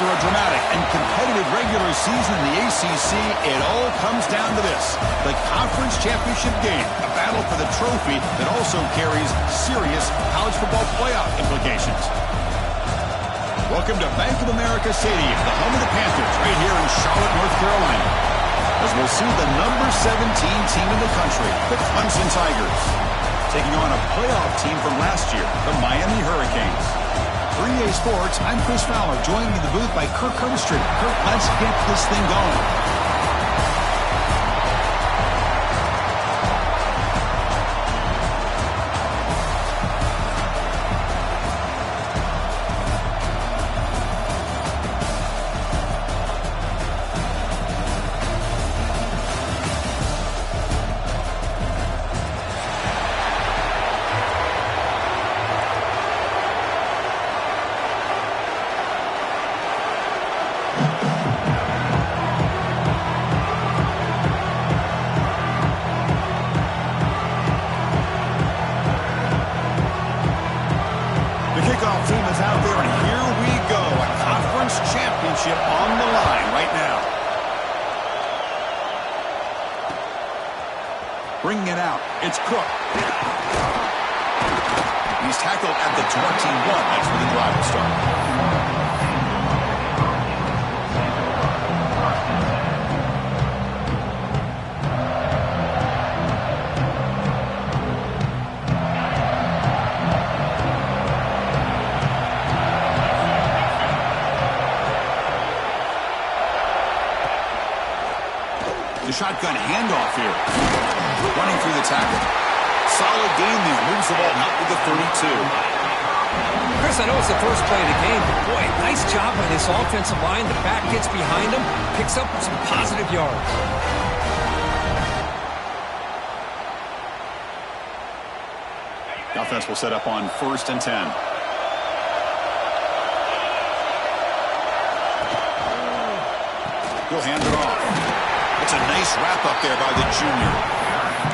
After a dramatic and competitive regular season in the ACC, it all comes down to this: the conference championship game, a battle for the trophy that also carries serious college football playoff implications. Welcome to Bank of America Stadium, the home of the Panthers, right here in Charlotte, North Carolina, as we'll see the number 17 team in the country, the Clemson Tigers, taking on a playoff team from last year, the Miami Hurricanes. For EA Sports, I'm Chris Fowler, joined in the booth by Kirk Herbstreit. Kirk, let's get this thing going. Team is out there, and here we go. A conference championship on the line right now. Bringing it out, it's Cook. He's tackled at the 21. That's where the drive will start. The shotgun handoff here. Running through the tackle. Solid gain there. Moves the ball out to the 32. Chris, I know it's the first play of the game, but boy, nice job by this offensive line. The back gets behind him, picks up some positive yards. The offense will set up on 1st and 10. He'll hand it off. It's a nice wrap-up there by the junior.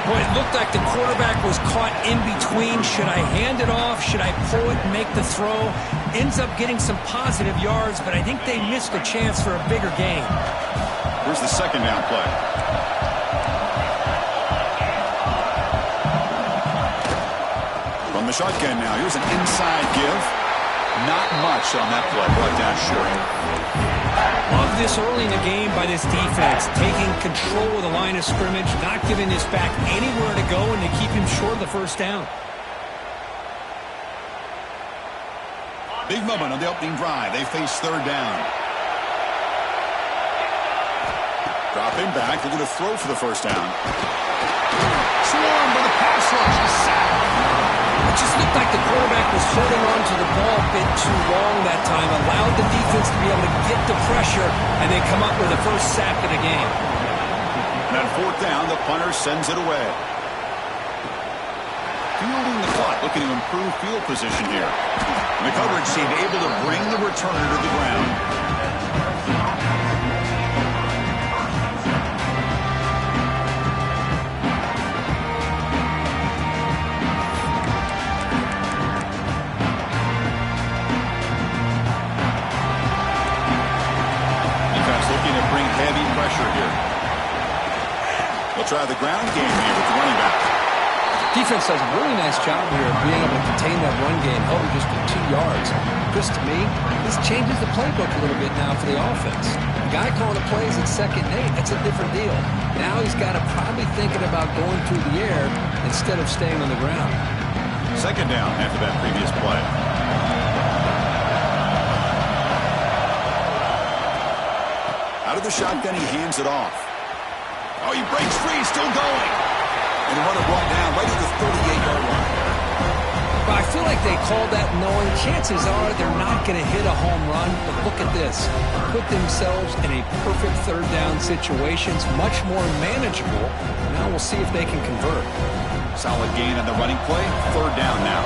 Boy, it looked like the quarterback was caught in between. Should I hand it off? Should I pull it and make the throw? Ends up getting some positive yards, but I think they missed a chance for a bigger gain. Here's the second down play. From the shotgun now, here's an inside give. Not much on that play. Brought down short. Love this early in the game by this defense, taking control of the line of scrimmage, not giving this back anywhere to go, and to keep him short of the first down. Big moment on the opening drive. They face third down. Drop him back. They're going to throw for the first down. Swarmed by the pass rush. He's sacked. It just looked like the quarterback was holding on to the ball a bit too long that time, allowed the defense to be able to get the pressure, and then come up with the first sack of the game. And on 4th down, the punter sends it away. Fielding the clock, looking to improve field position here. And the coverage team able to bring the returner to the ground. Heavy pressure here. They'll try the ground game here with the running back. Defense does a really nice job here of being able to contain that run game, held him just to 2 yards. Chris, to me, this changes the playbook a little bit now for the offense. The guy calling the plays at 2nd and 8, that's a different deal. Now he's got to probably thinking about going through the air instead of staying on the ground. 2nd down after that previous play. Out of the shotgun, he hands it off. Oh, he breaks free, still going. And the runner brought down right at the 38-yard line. Well, I feel like they called that knowing chances are they're not going to hit a home run. But look at this. Put themselves in a perfect 3rd down situation. It's much more manageable. Now we'll see if they can convert. Solid gain on the running play. 3rd down now.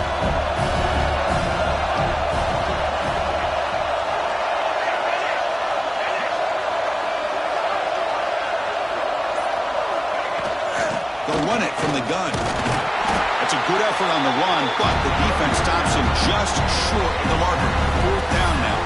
They'll run it from the gun. That's a good effort on the run, but the defense stops him just short of the marker. 4th down now.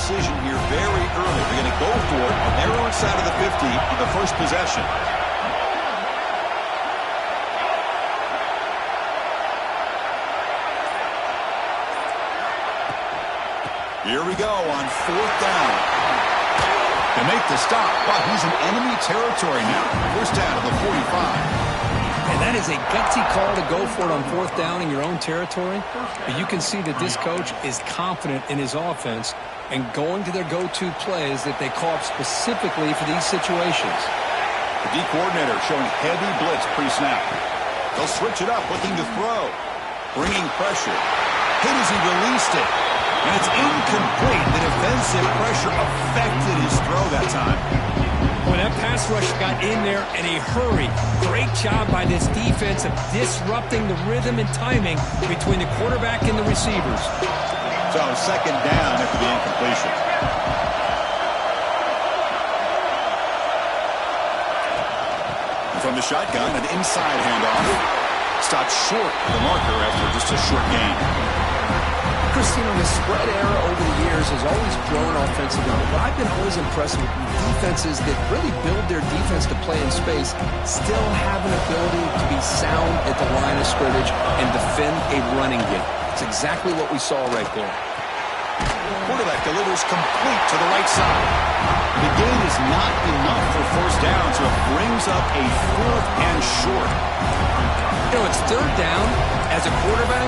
decision here very early. They're going to go for it on their own side of the 50 on the first possession. Here we go on fourth down. They make the stop, but he's in enemy territory now. First down to the 45. And that is a gutsy call to go for it on fourth down in your own territory. But you can see that this coach is confident in his offense and going to their go-to plays that they call up specifically for these situations. The D coordinator showing heavy blitz pre-snap. They'll switch it up, looking to throw. Bringing pressure. Hit as he released it. And it's incomplete. The defensive pressure affected his throw that time. When that pass rush got in there in a hurry, great job by this defense of disrupting the rhythm and timing between the quarterback and the receivers. So second down after the incompletion. And from the shotgun, an inside handoff. Stopped short of the marker after just a short gain. Christine, the spread era over the years has always grown offensively, but I've been always impressed with defenses that really build their defense to play in space, still have an ability to be sound at the line of scrimmage and defend a running game. It's exactly what we saw right there. Quarterback delivers complete to the right side. The gain is not enough for first down, so it brings up a fourth and short. You know, it's third down. As a quarterback,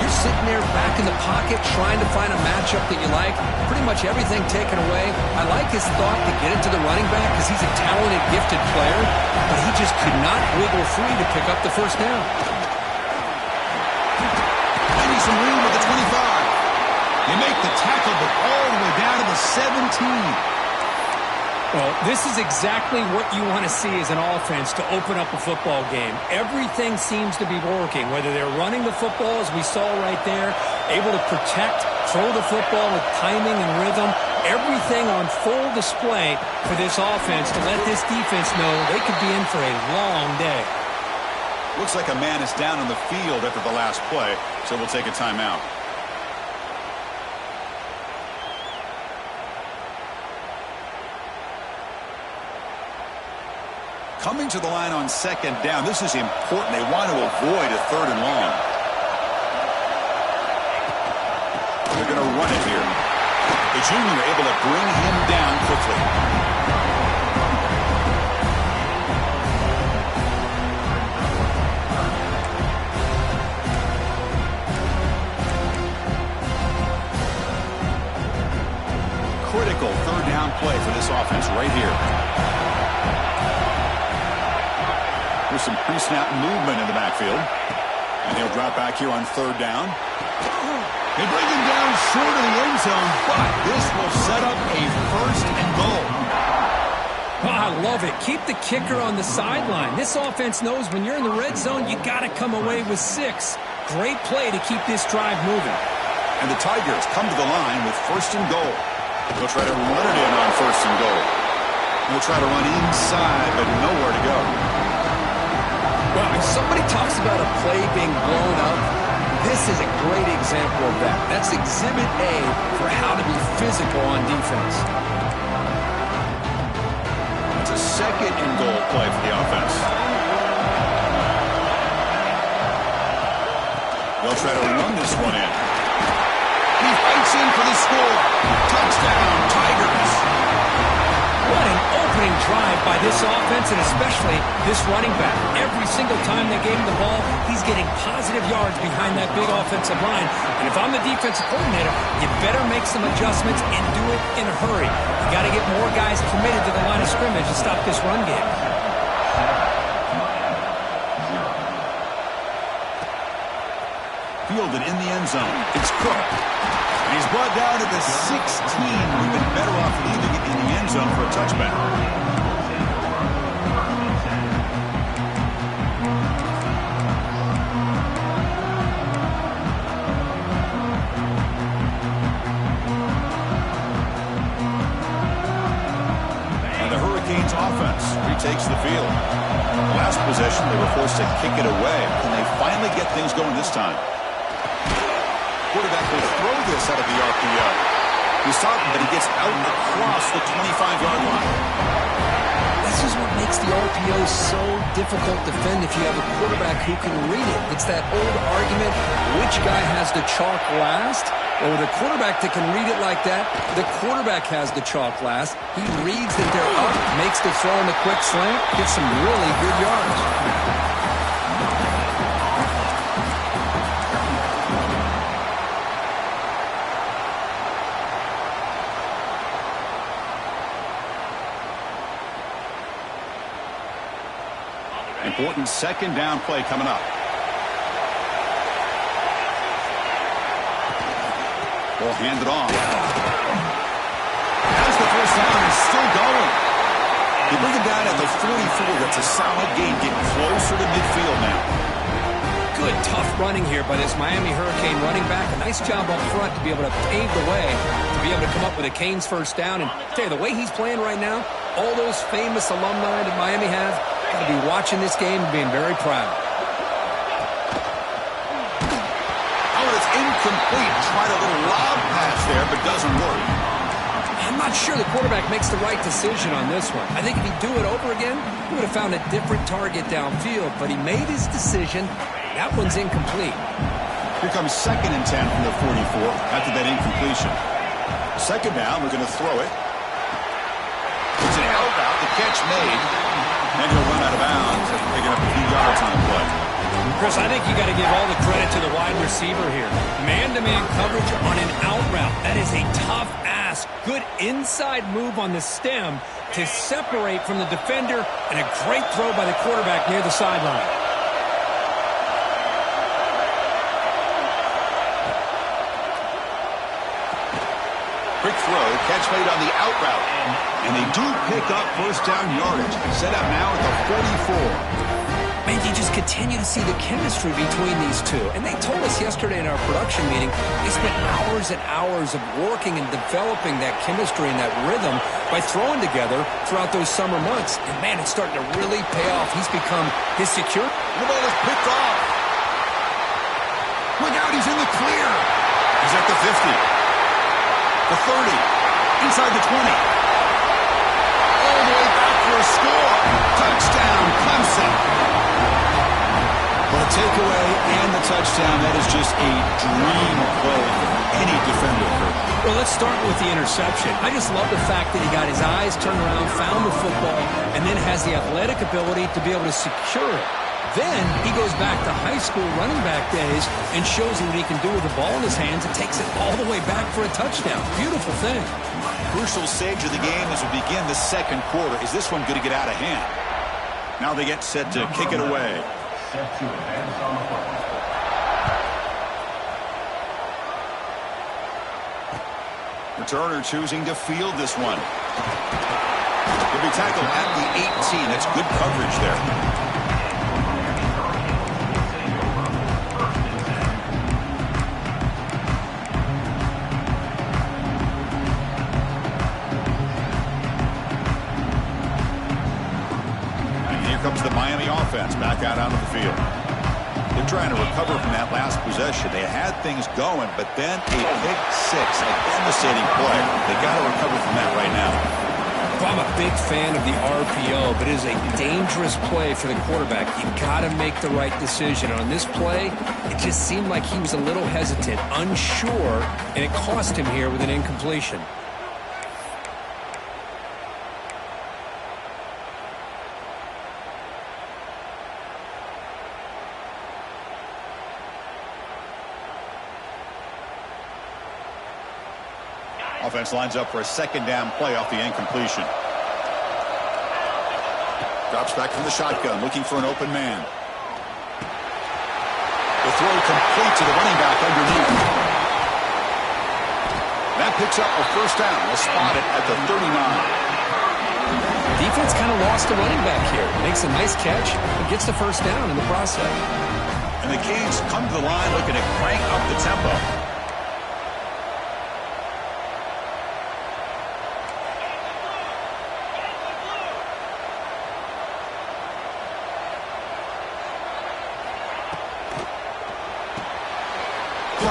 you're sitting there back in the pocket trying to find a matchup that you like. Pretty much everything taken away. I like his thought to get it to the running back because he's a talented, gifted player, but he just could not wiggle free to pick up the first down. Finding some room at the 25. They make the tackle, but all the way down to the 17. Well, this is exactly what you want to see as an offense to open up a football game. Everything seems to be working, whether they're running the football, as we saw right there, able to protect, throw the football with timing and rhythm, everything on full display for this offense to let this defense know they could be in for a long day. Looks like a man is down on the field after the last play, so we'll take a timeout. Coming to the line on second down. This is important. They want to avoid a third and long. They're going to run it here. The junior able to bring him down quickly. Critical third down play for this offense right here. There's some pre-snap movement in the backfield. And he'll drop back here on third down. They bring him down short of the end zone, but this will set up a first and goal. Oh, I love it. Keep the kicker on the sideline. This offense knows when you're in the red zone, you got to come away with 6. Great play to keep this drive moving. And the Tigers come to the line with first and goal. They'll try to run it in on first and goal. They'll try to run inside, but nowhere to go. Well, if somebody talks about a play being blown up, this is a great example of that. That's Exhibit A for how to be physical on defense. It's a second and goal play for the offense. They'll try to run this one in. He fights in for the score. Touchdown, Tigers. What an opening drive by this offense, and especially this running back. Every single time they gave him the ball, he's getting positive yards behind that big offensive line. And if I'm the defensive coordinator, you better make some adjustments and do it in a hurry. You got to get more guys committed to the line of scrimmage to stop this run game. Fielded in the end zone. It's Cook. And he's brought down to the 16. We've been better off leaving it in the end zone for a touchback. And the Hurricanes offense retakes the field. Last possession, they were forced to kick it away. Can they finally get things going this time? Quarterback will throw this out of the RPO. He saw it, but he gets out across the 25-yard line. This is what makes the RPO so difficult to defend if you have a quarterback who can read it. It's that old argument, which guy has the chalk last? Well, with a quarterback that can read it like that, the quarterback has the chalk last. He reads that they're up, makes the throw in the quick slant, gets some really good yards. Important second down play coming up. Will hand it off. Has the first down and still going. You bring him down at the 44. That's a solid gain. Getting closer to midfield now. Good, tough running here by this Miami Hurricane running back. A nice job up front to be able to pave the way, to be able to come up with a Canes first down. And tell you, the way he's playing right now, all those famous alumni that Miami have, got to be watching this game and being very proud. Oh, it's incomplete. Tried a little lob pass there, but doesn't work. I'm not sure the quarterback makes the right decision on this one. I think if he'd do it over again, he would have found a different target downfield, but he made his decision. That one's incomplete. Here comes 2nd and 10 from the 44 after that incompletion. Second down, we're going to throw it. It's an out route. The catch made. And he'll run out of bounds after picking up a few yards on the play. Chris, I think you got to give all the credit to the wide receiver here. Man-to-man coverage on an out route. That is a tough ask. Good inside move on the stem to separate from the defender, and a great throw by the quarterback near the sideline. Quick throw, catch made on the out route. And they do pick up first down yardage. Set up now at the 44. Man, you just continue to see the chemistry between these two. And they told us yesterday in our production meeting, they spent hours and hours of working and developing that chemistry and that rhythm by throwing together throughout those summer months. And man, it's starting to really pay off. He's become his secure. The ball is picked off. Look out, he's in the clear. He's at the 50. The 30, inside the 20. All the way back for a score. Touchdown, Clemson. Well, the takeaway and the touchdown, that is just a dream play for any defender. Well, let's start with the interception. I just love the fact that he got his eyes turned around, found the football, and then has the athletic ability to be able to secure it. Then he goes back to high school running back days and shows you what he can do with the ball in his hands and takes it all the way back for a touchdown. Beautiful thing. Crucial stage of the game as we begin the second quarter. Is this one going to get out of hand? Now they get set to kick it away. Returner choosing to field this one. He'll be tackled at the 18. That's good coverage there. Comes the Miami offense back out onto the field. They're trying to recover from that last possession. They had things going, but then a pick six, a devastating play. They got to recover from that right now. Well, I'm a big fan of the RPO, but it is a dangerous play for the quarterback. You got to make the right decision. On this play, it just seemed like he was a little hesitant, unsure, and it cost him here with an incompletion. Offense lines up for a second down play off the incompletion. Drops back from the shotgun, looking for an open man. The throw complete to the running back underneath. That picks up a first down. They'll spot it at the 39. Defense kind of lost the running back here. Makes a nice catch, but gets the first down in the process. And the Canes come to the line looking to crank up the tempo.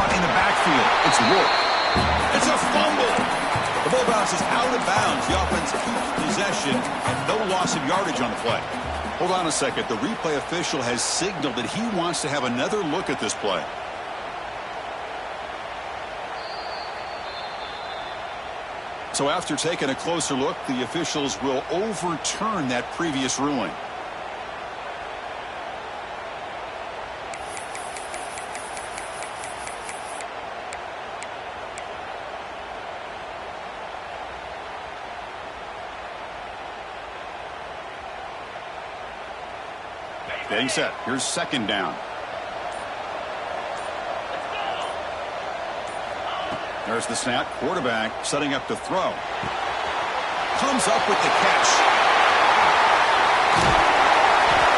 In the backfield, it's Wolf. It's a fumble. The ball bounces out of bounds. The offense keeps possession and no loss of yardage on the play. Hold on a second. The replay official has signaled that he wants to have another look at this play. So after taking a closer look, the officials will overturn that previous ruling. Getting set. Here's second down. There's the snap. Quarterback setting up to throw. Comes up with the catch.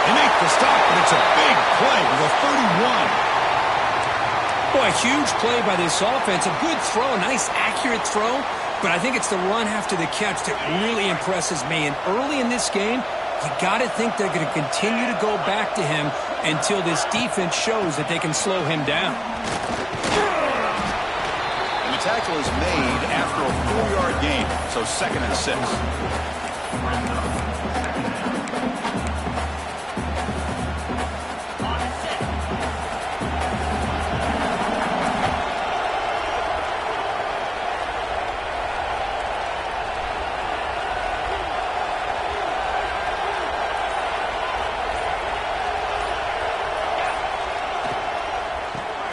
They make the stop, but it's a big play with a 31. Boy, a huge play by this offense. A good throw, a nice accurate throw. But I think it's the run after the catch that really impresses me. And early in this game, you got to think they're going to continue to go back to him until this defense shows that they can slow him down. And the tackle is made after a 4-yard gain, so 2nd and 6.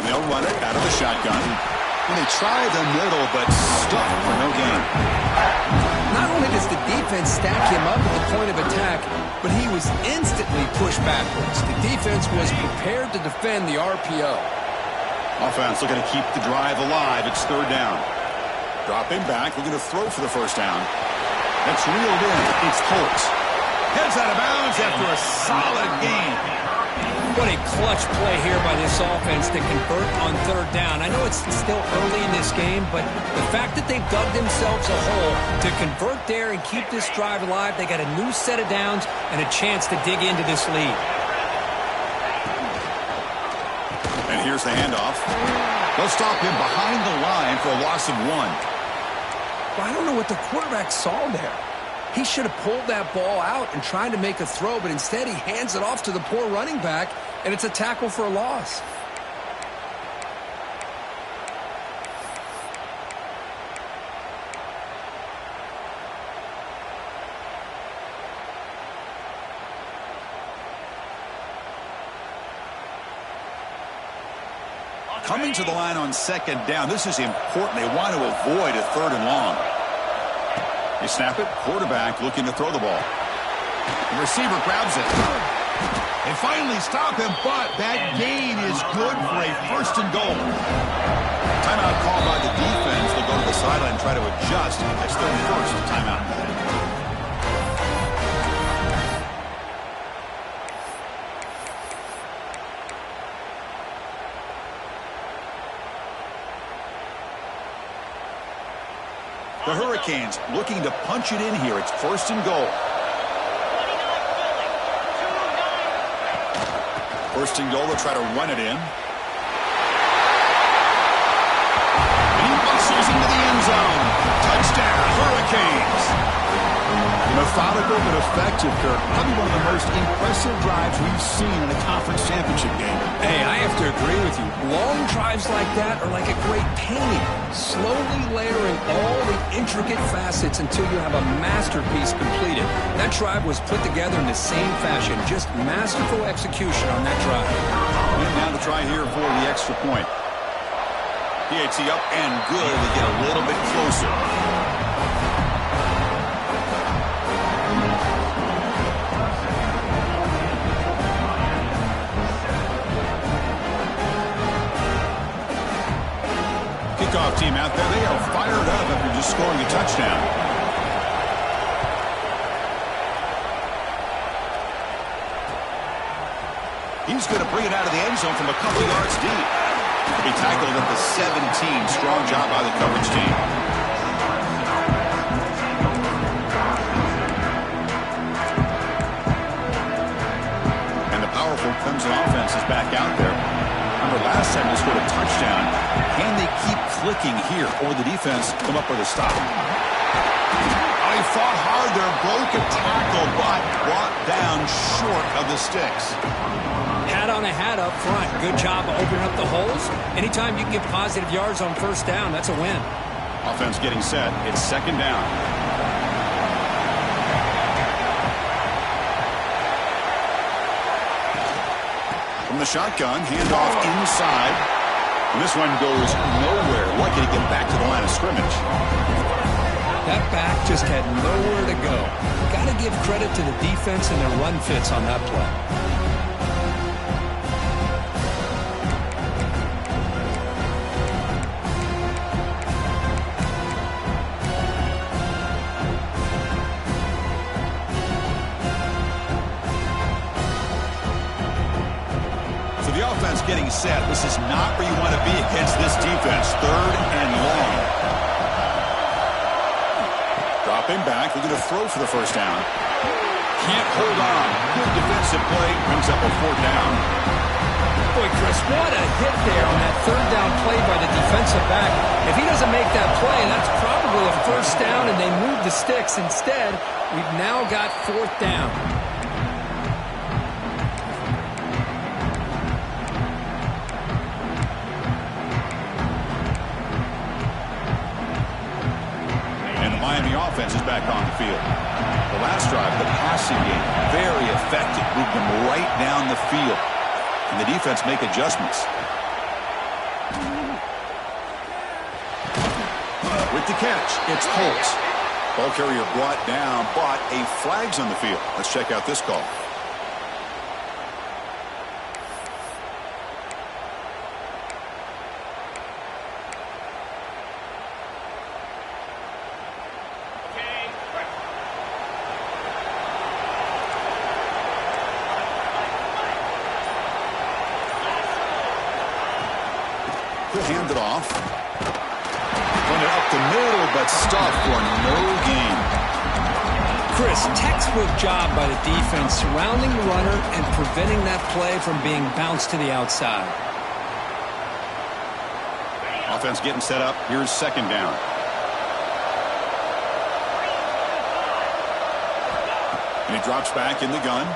They'll run it out of the shotgun. And they try the middle, but stuck for no gain. Not only does the defense stack him up at the point of attack, but he was instantly pushed backwards. The defense was prepared to defend the RPO. Offense looking to keep the drive alive. It's 3rd down. Dropping back, looking to throw for the 1st down. That's reeled in. It's Colts. Heads out of bounds after a solid gain. What a clutch play here by this offense to convert on 3rd down. I know it's still early in this game, but the fact that they've dug themselves a hole to convert there and keep this drive alive, they got a new set of downs and a chance to dig into this lead. And here's the handoff. They'll stop him behind the line for a loss of 1. Well, I don't know what the quarterback saw there. He should have pulled that ball out and tried to make a throw, but instead he hands it off to the poor running back, and it's a tackle for a loss. Coming to the line on 2nd down. This is important. They want to avoid a 3rd and long. They snap it. Quarterback looking to throw the ball. The receiver grabs it. They finally stop him, but that gain is good for a 1st and goal. Timeout called by the defense. They'll go to the sideline and try to adjust. That's their 1st timeout. The Hurricanes looking to punch it in here. It's 1st and goal. 1st and goal, they'll try to run it in. And he bustles into the end zone. Touchdown, Hurricanes. Methodical but effective, Kirk. Probably one of the most impressive drives we've seen in a conference championship game. Hey, I have to agree with you. Long drives like that are like a great painting. Slowly layering all the intricate facets until you have a masterpiece completed. That drive was put together in the same fashion. Just masterful execution on that drive. And now to try here for the extra point. PAT up and good. We get a little bit closer. Kickoff team out there. They are fired up after just scoring a touchdown. He's going to bring it out of the end zone from a couple yards deep. He tackled at the 17. Strong job by the coverage team. And the powerful Clemson offense is back out there. Remember, last last time they scored a touchdown. Can they keep clicking here, or the defense come up with a stop? Oh, he fought hard there, broke a tackle, but brought down short of the sticks. Hat on a hat up front. Good job of opening up the holes. Anytime you can get positive yards on first down, that's a win. Offense getting set. It's second down. From the shotgun, handoff inside. And this one goes nowhere. Lucky to get back to the line of scrimmage. That back just had nowhere to go. Got to give credit to the defense and their run fits on that play. Getting set. This is not where you want to be against this defense. Third and long. Dropping back. They're going to throw for the first down. Can't hold on. Good defensive play. Brings up a fourth down. Boy, Chris, what a hit there on that third down play by the defensive back. If he doesn't make that play, that's probably a first down, and they move the sticks. Instead, we've now got fourth down. Offense is back on the field. The last drive, the passing game, very effective. Moved them right down the field. And the defense make adjustments. With the catch, it's Holtz. Ball carrier brought down, but a flag's on the field. Let's check out this call. Hand it off. Run it up the middle, but stuffed for no gain. Chris, textbook job by the defense surrounding the runner and preventing that play from being bounced to the outside. Offense getting set up. Here's second down. And he drops back in the gun.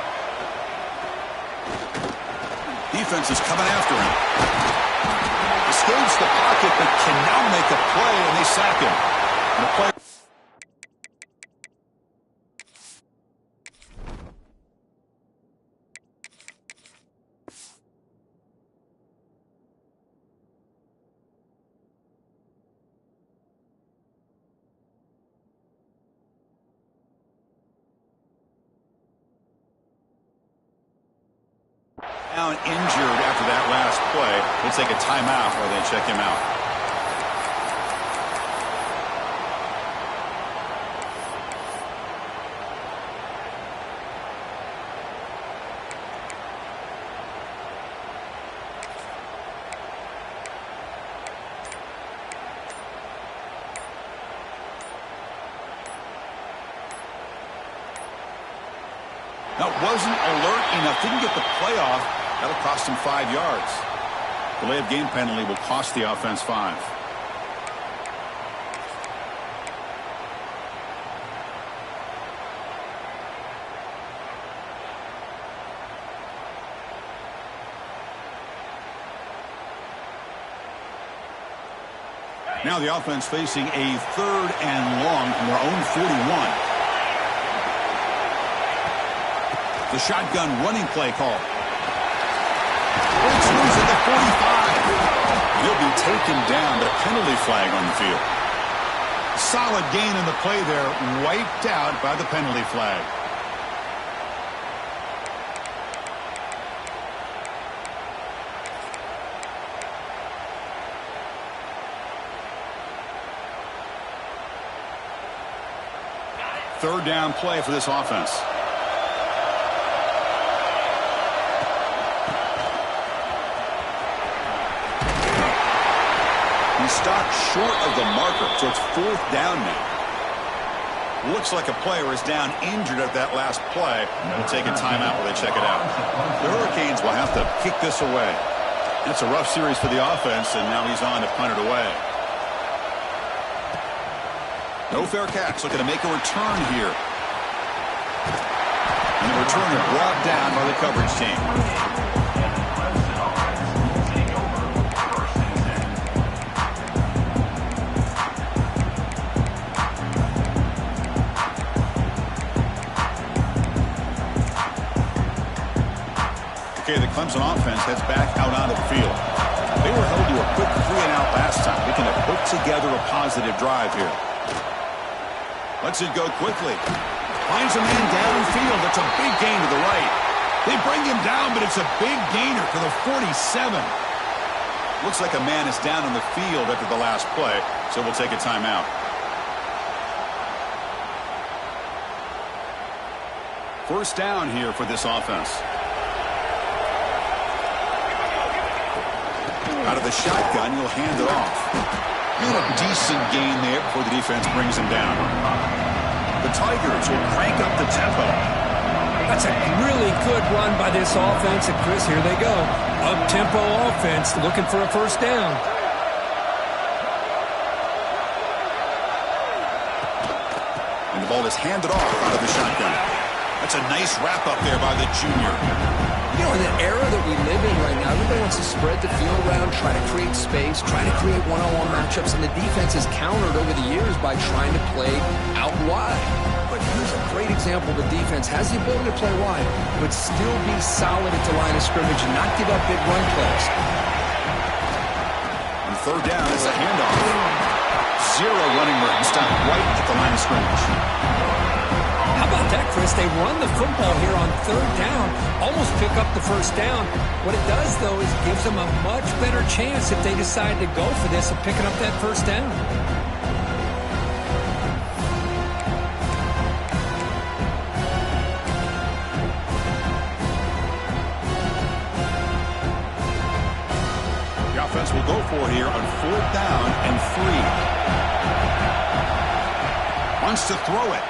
Defense is coming after him. Escapes the pocket, but can now make a play, and they sack him. And the play. Down injured after that last play. We'll take a timeout while they check him out. That wasn't alert enough. Didn't get the play off. That'll cost him 5 yards. Delay of game penalty will cost the offense 5. Now the offense facing a third and long from their own 41. The shotgun running play call. It's loose at the 45. He'll be taken down, but a penalty flag on the field. Solid gain in the play there, wiped out by the penalty flag. Third down play for this offense. Stopped short of the marker, so it's fourth down now. Looks like a player is down injured at that last play. We'll take a timeout while they check it out. The Hurricanes will have to kick this away. That's a rough series for the offense, and now he's on to punt it away. No fair catch, looking to make a return here. And the return is brought down by the coverage team. Okay, the Clemson offense heads back out onto the field. They were held to a quick 3-and-out last time. They can put together a positive drive here. Lets it go quickly. Finds a man downfield. It's a big gain to the right. They bring him down, but it's a big gainer to the 47. Looks like a man is down on the field after the last play, so we'll take a timeout. First down here for this offense. Out of the shotgun, he'll hand it off. And a decent gain there before the defense brings him down. The Tigers will crank up the tempo. That's a really good run by this offense. And Chris, here they go. Up-tempo offense looking for a first down. And the ball is handed off out of the shotgun. That's a nice wrap-up there by the junior. You know, in the era that we live in right now, everybody wants to spread the field around, try to create space, try to create one-on-one matchups, and the defense has countered over the years by trying to play out wide. But here's a great example of a defense has the ability to play wide, but still be solid at the line of scrimmage and not give up big run plays. And third down is a handoff. Zero running room. Stop right at the line of scrimmage. How about that, Chris? They run the football here on third down, almost pick up the first down. What it does, though, is gives them a much better chance if they decide to go for this of picking up that first down. The offense will go for it here on fourth down and 3. Wants to throw it.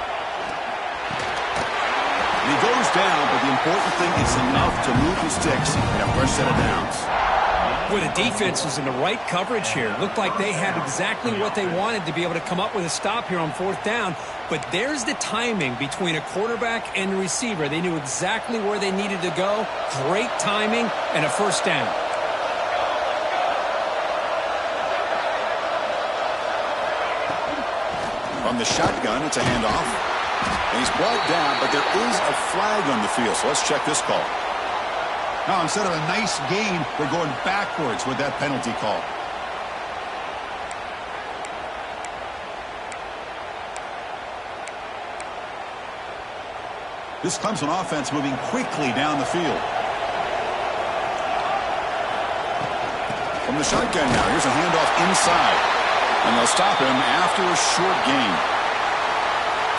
He goes down, but the important thing is enough to move the sticks and a fresh set of downs. Well, the defense was in the right coverage here. Looked like they had exactly what they wanted to be able to come up with a stop here on fourth down. But there's the timing between a quarterback and a receiver. They knew exactly where they needed to go. Great timing and a first down. From the shotgun, it's a handoff. And he's brought down, but there is a flag on the field, so let's check this call. Now, instead of a nice gain, we're going backwards with that penalty call. This Clemson offense moving quickly down the field. From the shotgun now, here's a handoff inside. And they'll stop him after a short gain.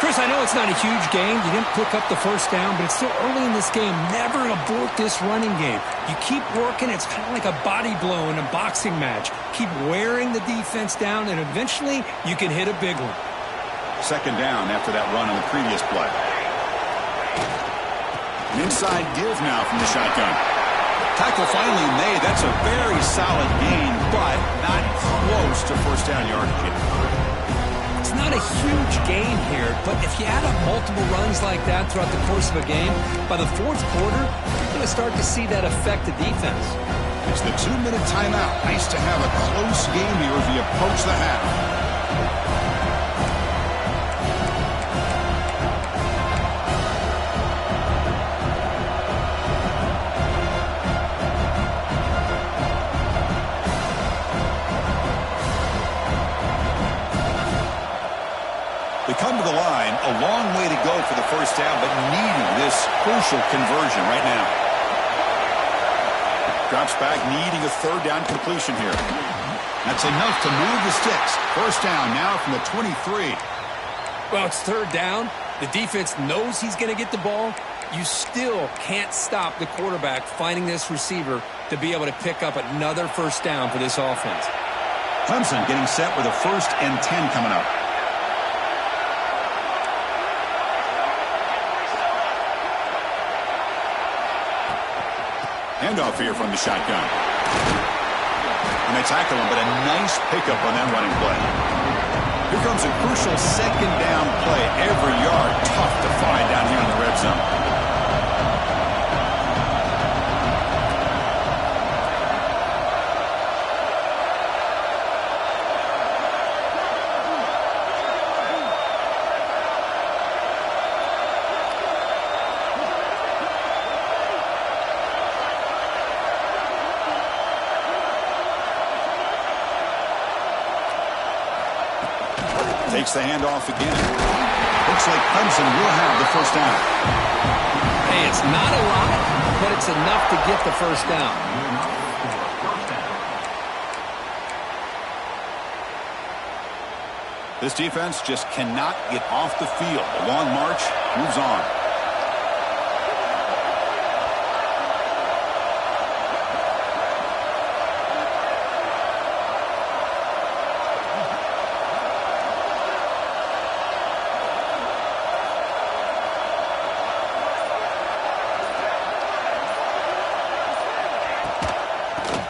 Chris, I know it's not a huge gain. You didn't pick up the first down, but it's still early in this game. Never abort this running game. You keep working. It's kind of like a body blow in a boxing match. Keep wearing the defense down, and eventually you can hit a big one. Second down after that run on the previous play. An inside give now from the shotgun. Tackle finally made. That's a very solid gain, but not close to first down yardage yet. It's not a huge gain here, but if you add up multiple runs like that throughout the course of a game, by the fourth quarter, you're going to start to see that affect the defense. It's the 2-minute timeout. Nice to have a close game here as we approach the half. They come to the line, a long way to go for the first down, but needing this crucial conversion right now. Drops back, needing a third down completion here. That's enough to move the sticks. First down now from the 23. Well, it's third down. The defense knows he's going to get the ball. You still can't stop the quarterback finding this receiver to be able to pick up another first down for this offense. Clemson getting set with a 1st and 10 coming up. Handoff here from the shotgun. And they tackle him, but a nice pickup on that running play. Here comes a crucial second down play. Every yard tough to find down here in the red zone. Takes the handoff again. Looks like Clemson will have the first down. Hey, it's not a lot, but it's enough to get the first down. This defense just cannot get off the field. The long march moves on.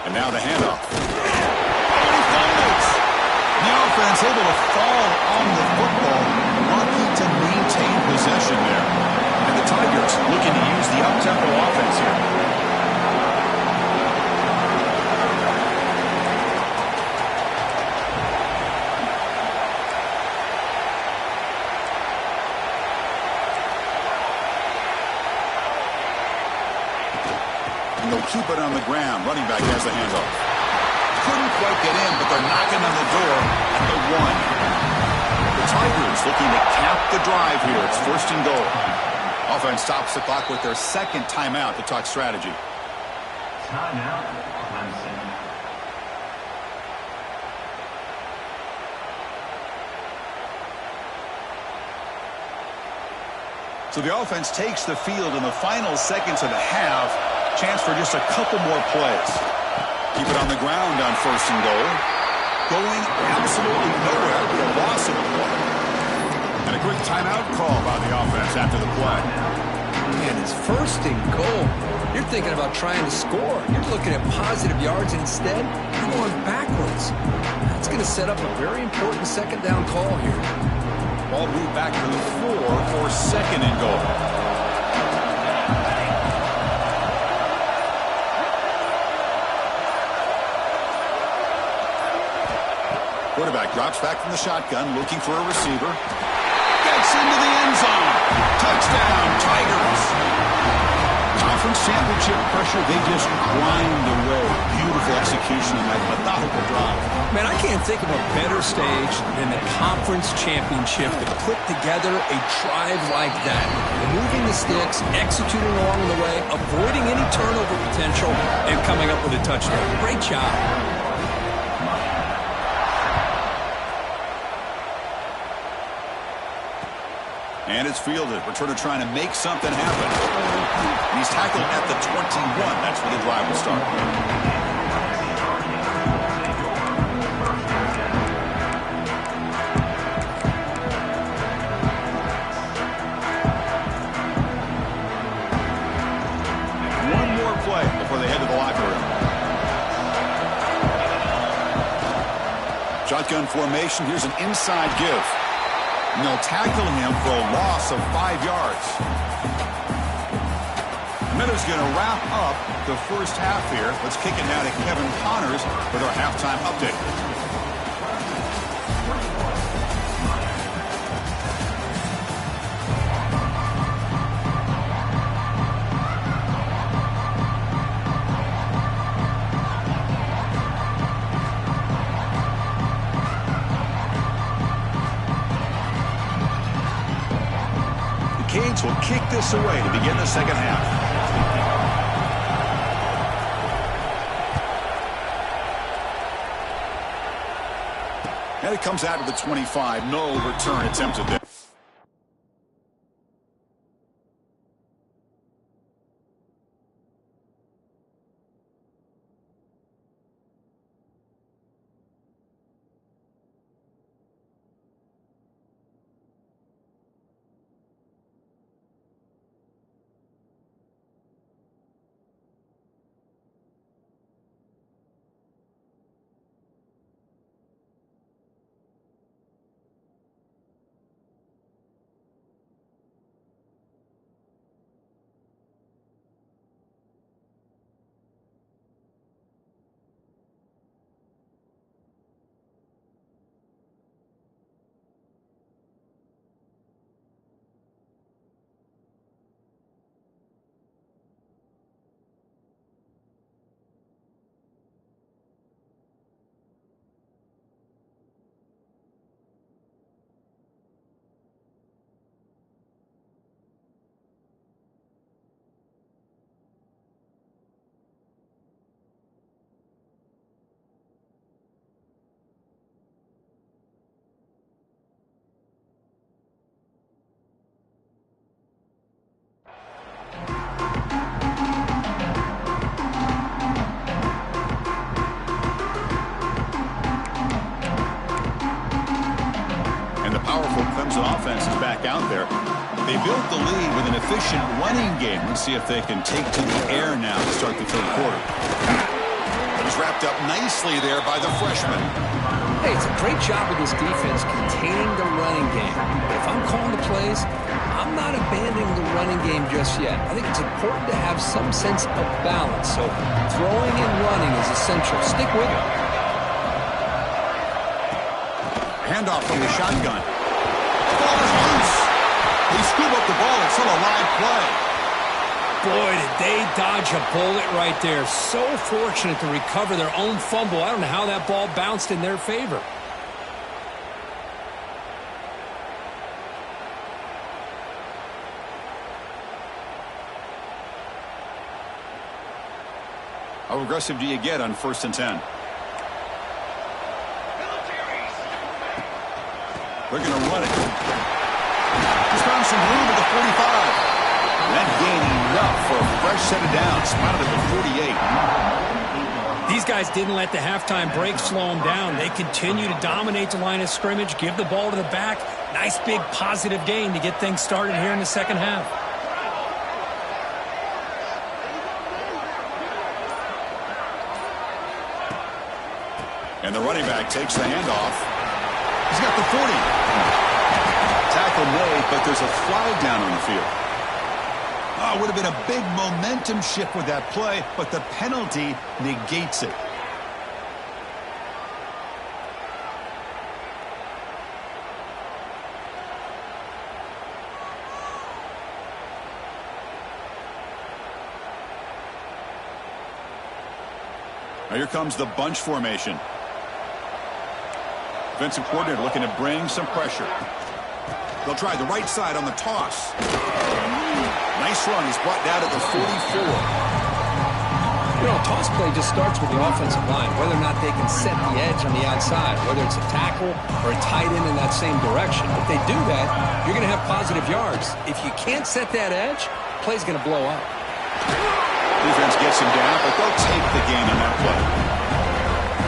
And now the handoff. And he fumbles. The offense able to fall on the football, lucky to maintain possession there. And the Tigers looking to use the up-tempo offense here. And they'll keep it on the ground. Running back has the handoff. Couldn't quite get in, but they're knocking on the door at the 1. The Tigers looking to cap the drive here. It's 1st and goal. Offense stops the clock with their second timeout to talk strategy. Timeout, Clemson. So the offense takes the field in the final seconds of the half. Chance for just a couple more plays. Keep it on the ground on 1st and goal. Going absolutely nowhere. The loss of the play. And a quick timeout call by the offense after the play. Man, it's 1st and goal. You're thinking about trying to score. You're looking at positive yards instead. You're going backwards. That's going to set up a very important second down call here. Ball moved back to the 4 for 2nd and goal. Quarterback drops back from the shotgun, looking for a receiver. Gets into the end zone. Touchdown, Tigers. Conference championship pressure, they just grind away. Beautiful execution on that methodical drive. Man, I can't think of a better stage than the conference championship to put together a drive like that. Moving the sticks, executing along the way, avoiding any turnover potential, and coming up with a touchdown. Great job. And it's fielded. Returner trying to make something happen. And he's tackled at the 21. That's where the drive will start. One more play before they head to the locker room. Shotgun formation. Here's an inside give. And they'll tackle him for a loss of 5 yards. Miller's going to wrap up the first half here. Let's kick it now to Kevin Connors with our halftime update. Canes will kick this away to begin the second half. And it comes out to the 25. No return attempted there. Clemson offense is back out there. They built the lead with an efficient running game. Let's see if they can take to the air now to start the third quarter. It was wrapped up nicely there by the freshman. Hey, it's a great job of this defense containing the running game. But if I'm calling the plays, I'm not abandoning the running game just yet. I think it's important to have some sense of balance. So throwing and running is essential. Stick with it. Handoff from the shotgun. The ball is loose. They scoop up the ball. It's still a live play. Boy, did they dodge a bullet right there. So fortunate to recover their own fumble. I don't know how that ball bounced in their favor. How aggressive do you get on 1st and 10? They're going to run it. Just found some room at the 45. That gained enough for a fresh set of downs. Spotted at the 48. These guys didn't let the halftime break slow them down. They continue to dominate the line of scrimmage, give the ball to the back. Nice big positive gain to get things started here in the second half. And the running back takes the handoff. He's got the 40. Tackle made, but there's a flag down on the field. Oh, it would have been a big momentum shift with that play, but the penalty negates it. Now here comes the bunch formation. Defensive coordinator looking to bring some pressure. They'll try the right side on the toss. Nice run. He's brought down at the 44. You know, a toss play just starts with the offensive line, whether or not they can set the edge on the outside, whether it's a tackle or a tight end in that same direction. If they do that, you're going to have positive yards. If you can't set that edge, play's going to blow up. Defense gets him down, but they'll take the gain on that play.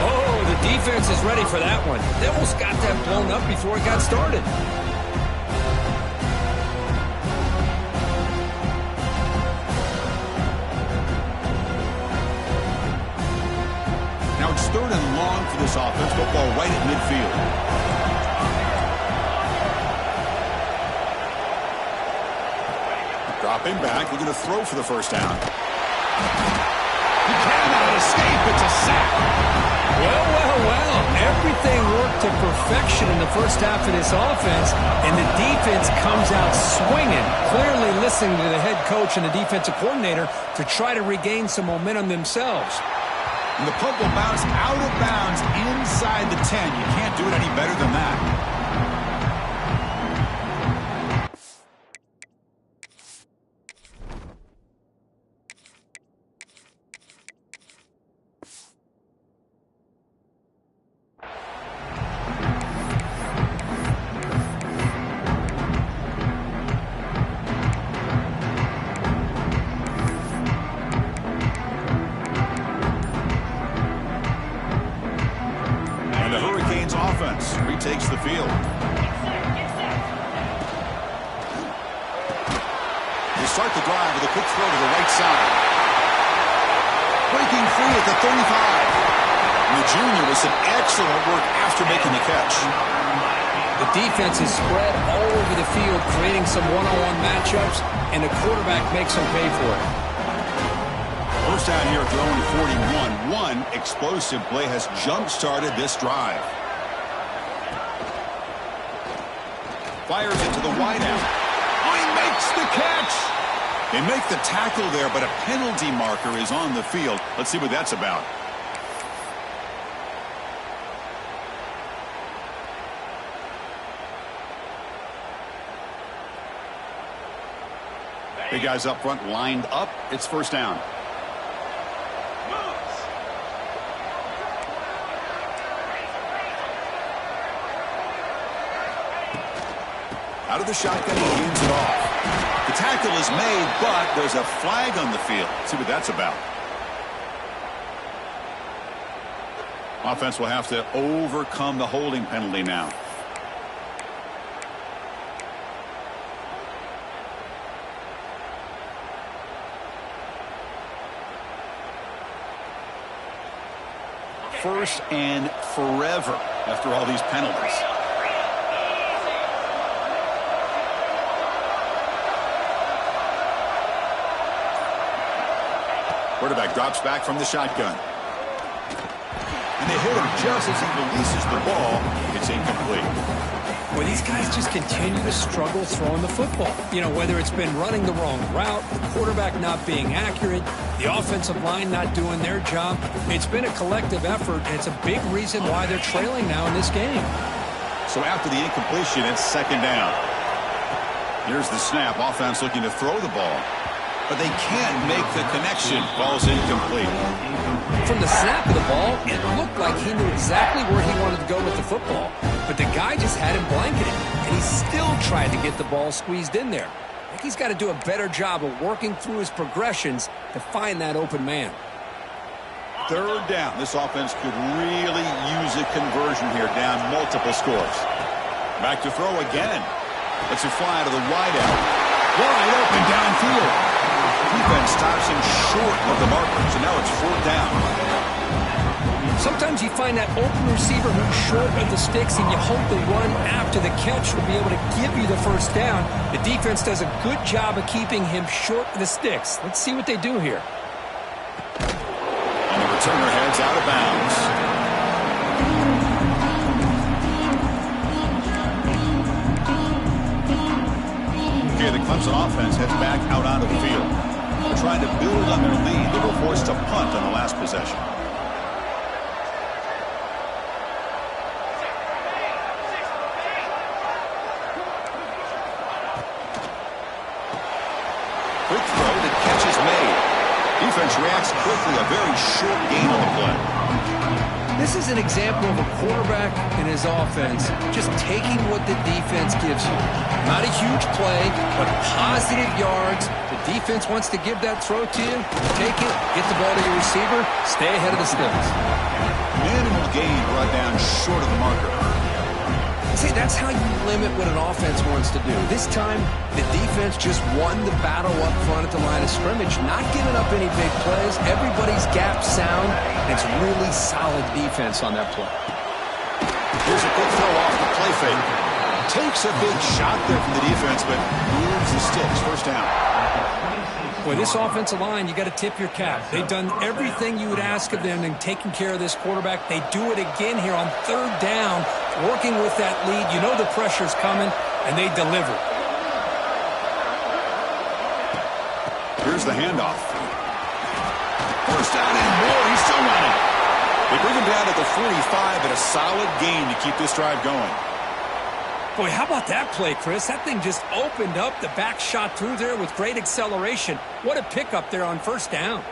Oh, the defense is ready for that one. They almost got that blown up before it got started. Now it's 3rd and long for this offense. Football right at midfield. Dropping back. Looking to throw for the first down. He cannot escape. It's a sack. Well, well, well. Everything worked to perfection in the first half of this offense, and the defense comes out swinging, clearly listening to the head coach and the defensive coordinator to try to regain some momentum themselves. And the punt will bounce out of bounds inside the 10. You can't do it any better than that. Takes the field. They start the drive with a quick throw to the right side. Breaking free at the 35. And the junior with some excellent work after making the catch. The defense is spread all over the field, creating some one-on-one matchups, and the quarterback makes them pay for it. First down here, throwing to 41. One explosive play has jump-started this drive. Fires it to the wideout. Oh, he makes the catch. They make the tackle there, but a penalty marker is on the field. Let's see what that's about. Big guys up front lined up. It's first down. Out of the shotgun, he hands it off. The tackle is made, but there's a flag on the field. Let's see what that's about. Offense will have to overcome the holding penalty now. first and forever after all these penalties. Quarterback drops back from the shotgun. And they hit him just as he releases the ball. It's incomplete. Well, these guys just continue to struggle throwing the football. You know, whether it's been running the wrong route, the quarterback not being accurate, the offensive line not doing their job. It's been a collective effort, and it's a big reason why they're trailing now in this game. So after the incompletion, it's second down. Here's the snap. Offense looking to throw the ball. But they can't make the connection. Ball's incomplete. From the snap of the ball, it looked like he knew exactly where he wanted to go with the football. But the guy just had him blanketed, and he still tried to get the ball squeezed in there. I think he's got to do a better job of working through his progressions to find that open man. Third down. This offense could really use a conversion here, down multiple scores. Back to throw again. Lets it fly to the wideout. Wide open downfield. Defense stops him short of the marker, so now it's fourth down. Sometimes you find that open receiver who's short of the sticks, and you hope the run after the catch will be able to give you the first down. The defense does a good job of keeping him short of the sticks. Let's see what they do here. And the returner heads out of bounds. Okay, the Clemson offense heads back out onto the field. They're trying to build on their lead. They were forced to punt on the last possession. Quick throw, the catch is made. Defense reacts quickly, a very short gain on the play. This is an example of a quarterback and his offense just taking what the defense gives you. Not a huge play, but positive yards. The defense wants to give that throw to you. Take it, get the ball to your receiver, stay ahead of the sticks. Minimal gain brought down short of the marker. See, that's how you limit what an offense wants to do. This time, the defense just won the battle up front at the line of scrimmage, not giving up any big plays. Everybody's gap sound, and it's really solid defense on that play. Here's a quick throw off the play fake. Takes a big shot there from the defense, but moves the sticks. First down. Boy, this offensive line, you got to tip your cap. They've done everything you would ask of them in taking care of this quarterback. They do it again here on third down, working with that lead. You know the pressure's coming, and they deliver. Here's the handoff. First down and more. He's still running. They bring him down at the 45, and a solid gain to keep this drive going. Boy, how about that play, Chris? That thing just opened up. The back shot through there with great acceleration. What a pickup there on first down.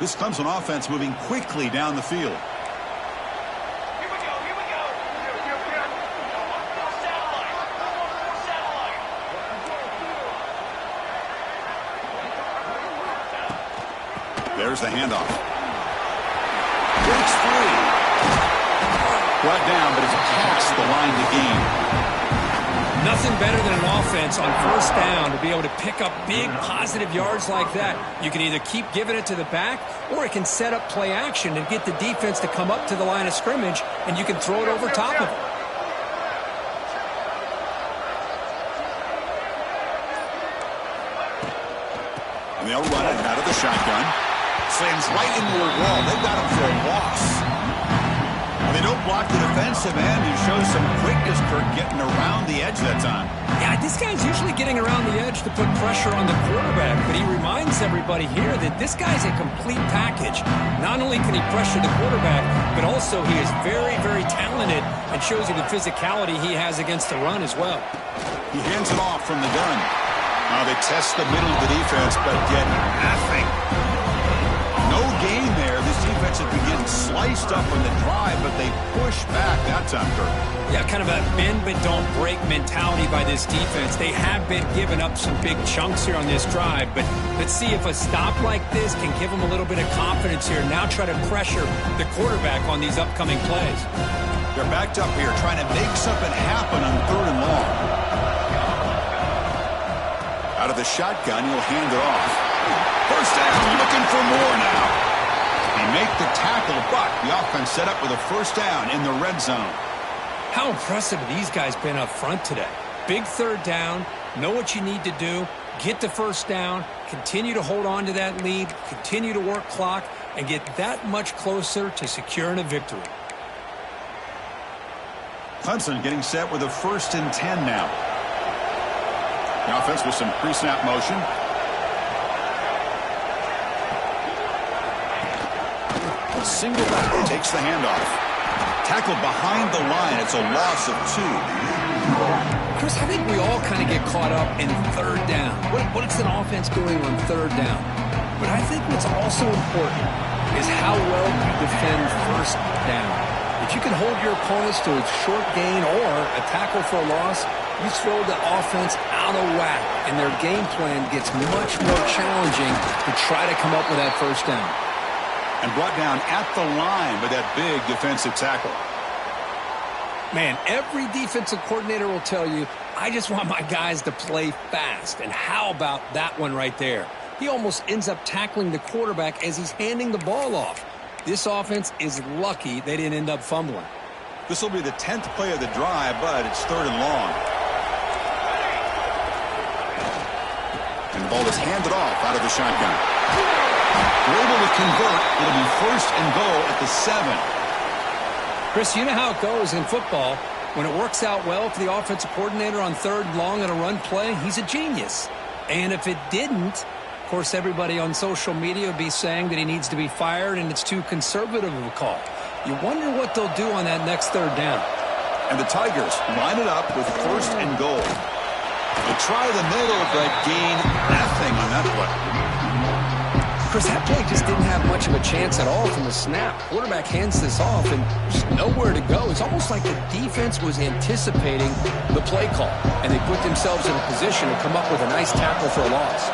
This Clemson offense moving quickly down the field. There's the handoff. Breaks free. Brought down, but it's past the line to gain. Nothing better than an offense on first down to be able to pick up big positive yards like that. You can either keep giving it to the back, or it can set up play action and get the defense to come up to the line of scrimmage, and you can throw it over top of it. And they'll run it out of the shotgun. Slams right into the wall. They've got him for a loss. They don't block the defensive end. He shows some quickness, Kirk, getting around the edge that time. Yeah, this guy's usually getting around the edge to put pressure on the quarterback, but he reminds everybody here that this guy's a complete package. Not only can he pressure the quarterback, but also he is very, very talented and shows you the physicality he has against the run as well. He hands it off from the gun. Now they test the middle of the defense, but get nothing. No gain there. This defense has been getting sliced up on the drive, but they push back that time, Kirk. Yeah, kind of a bend but don't break mentality by this defense. They have been giving up some big chunks here on this drive, but let's see if a stop like this can give them a little bit of confidence here. Now try to pressure the quarterback on these upcoming plays. They're backed up here trying to make something happen on third and long. Out of the shotgun, he'll hand it off. First down, looking for more now. They make the tackle, but the offense set up with a first down in the red zone. How impressive have these guys been up front today? Big third down, know what you need to do, get the first down, continue to hold on to that lead, continue to work clock, and get that much closer to securing a victory. Clemson getting set with a 1st and 10 now. The offense with some pre-snap motion. Single back takes the handoff. Tackled behind the line. It's a loss of 2. Chris, I think we all kind of get caught up in third down. What is an offense doing on third down? But I think what's also important is how well you defend first down. If you can hold your opponents to a short gain or a tackle for a loss, you throw the offense out of whack, and their game plan gets much more challenging to try to come up with that first down. And brought down at the line with that big defensive tackle. Man, every defensive coordinator will tell you, I just want my guys to play fast. And how about that one right there? He almost ends up tackling the quarterback as he's handing the ball off. This offense is lucky they didn't end up fumbling. This will be the 10th play of the drive, but it's 3rd and long. And the ball is handed off out of the shotgun. They're able to convert. It'll be 1st and goal at the 7. Chris, you know how it goes in football. When it works out well for the offensive coordinator on 3rd and long on a run play, he's a genius. And if it didn't, of course, everybody on social media would be saying that he needs to be fired and it's too conservative of a call. You wonder what they'll do on that next 3rd down. And the Tigers line it up with 1st and goal. They try the middle, but gain nothing on that play. Chris, that play just didn't have much of a chance at all from the snap. Quarterback hands this off and just nowhere to go. It's almost like the defense was anticipating the play call, and they put themselves in a position to come up with a nice tackle for a loss.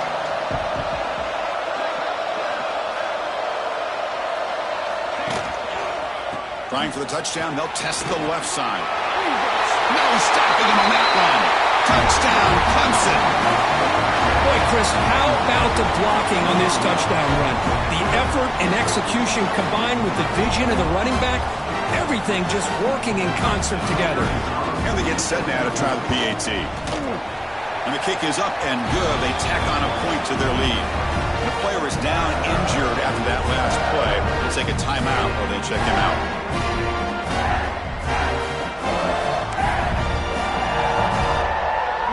Trying for the touchdown, they'll test the left side. No stopping him on that one. Touchdown, Clemson. Boy, Chris, how about the blocking on this touchdown run? The effort and execution combined with the vision of the running back, everything just working in concert together. And they get set now to try the PAT. And the kick is up and good. They tack on a point to their lead. And the player is down injured after that last play. They'll take a timeout while they check him out.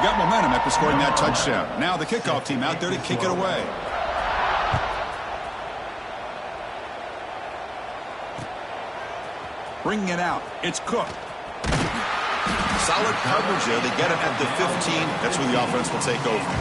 Got momentum after scoring that touchdown. Now the kickoff team out there to kick it away. Bringing it out. It's Cook. Solid coverage there. They get it at the 15. That's where the offense will take over.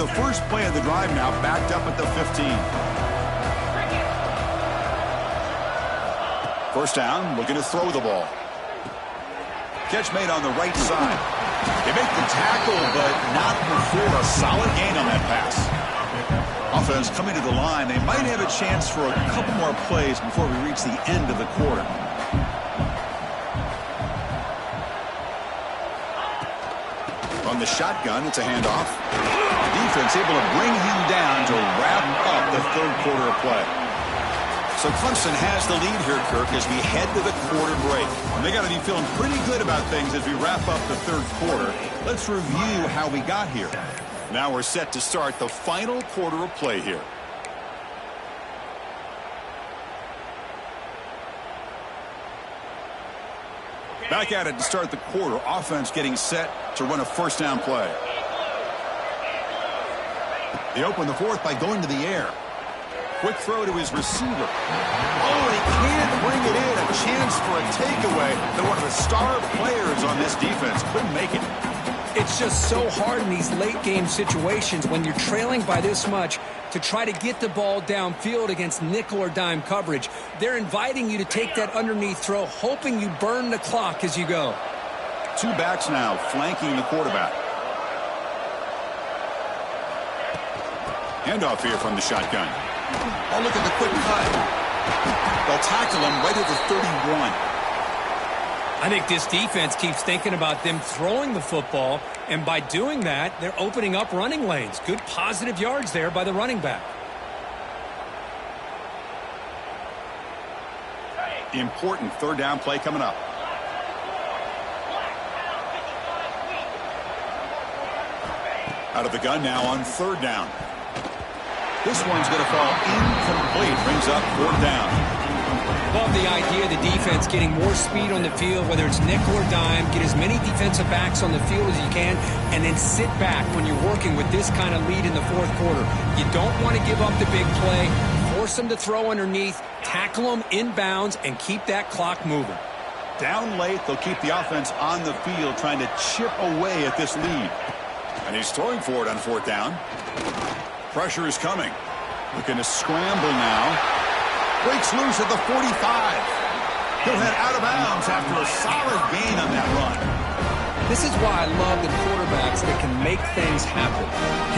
The first play of the drive now, backed up at the 15. First down, looking to throw the ball. Catch made on the right side. They make the tackle, but not before a solid gain on that pass. Offense coming to the line. They might have a chance for a couple more plays before we reach the end of the quarter. On the shotgun, it's a handoff. Defense able to bring him down to wrap up the 3rd quarter of play. So Clemson has the lead here, Kirk, as we head to the quarter break. And they got to be feeling pretty good about things as we wrap up the 3rd quarter. Let's review how we got here. Now we're set to start the final quarter of play here. Back at it to start the quarter. Offense getting set to run a first down play. They open the 4th by going to the air. Quick throw to his receiver. Oh, he can't bring it in. A chance for a takeaway that one of the star players on this defense couldn't make it. It's just so hard in these late game situations when you're trailing by this much to try to get the ball downfield against nickel or dime coverage. They're inviting you to take that underneath throw, hoping you burn the clock as you go. 2 backs now flanking the quarterback. Handoff here from the shotgun. Oh, look at the quick cut. They'll tackle him right at the 31. I think this defense keeps thinking about them throwing the football, and by doing that, they're opening up running lanes. Good positive yards there by the running back. Important third down play coming up. Out of the gun now on third down. This one's going to fall incomplete. Brings up fourth down. Love the idea of the defense getting more speed on the field, whether it's nickel or dime. Get as many defensive backs on the field as you can, and then sit back when you're working with this kind of lead in the fourth quarter. You don't want to give up the big play. Force them to throw underneath, tackle them inbounds, and keep that clock moving. Down late, they'll keep the offense on the field trying to chip away at this lead. And he's throwing for it on fourth down. Pressure is coming. Looking to scramble now. Breaks loose at the 45. He'll head out of bounds after a solid gain on that run. This is why I love the quarterbacks that can make things happen.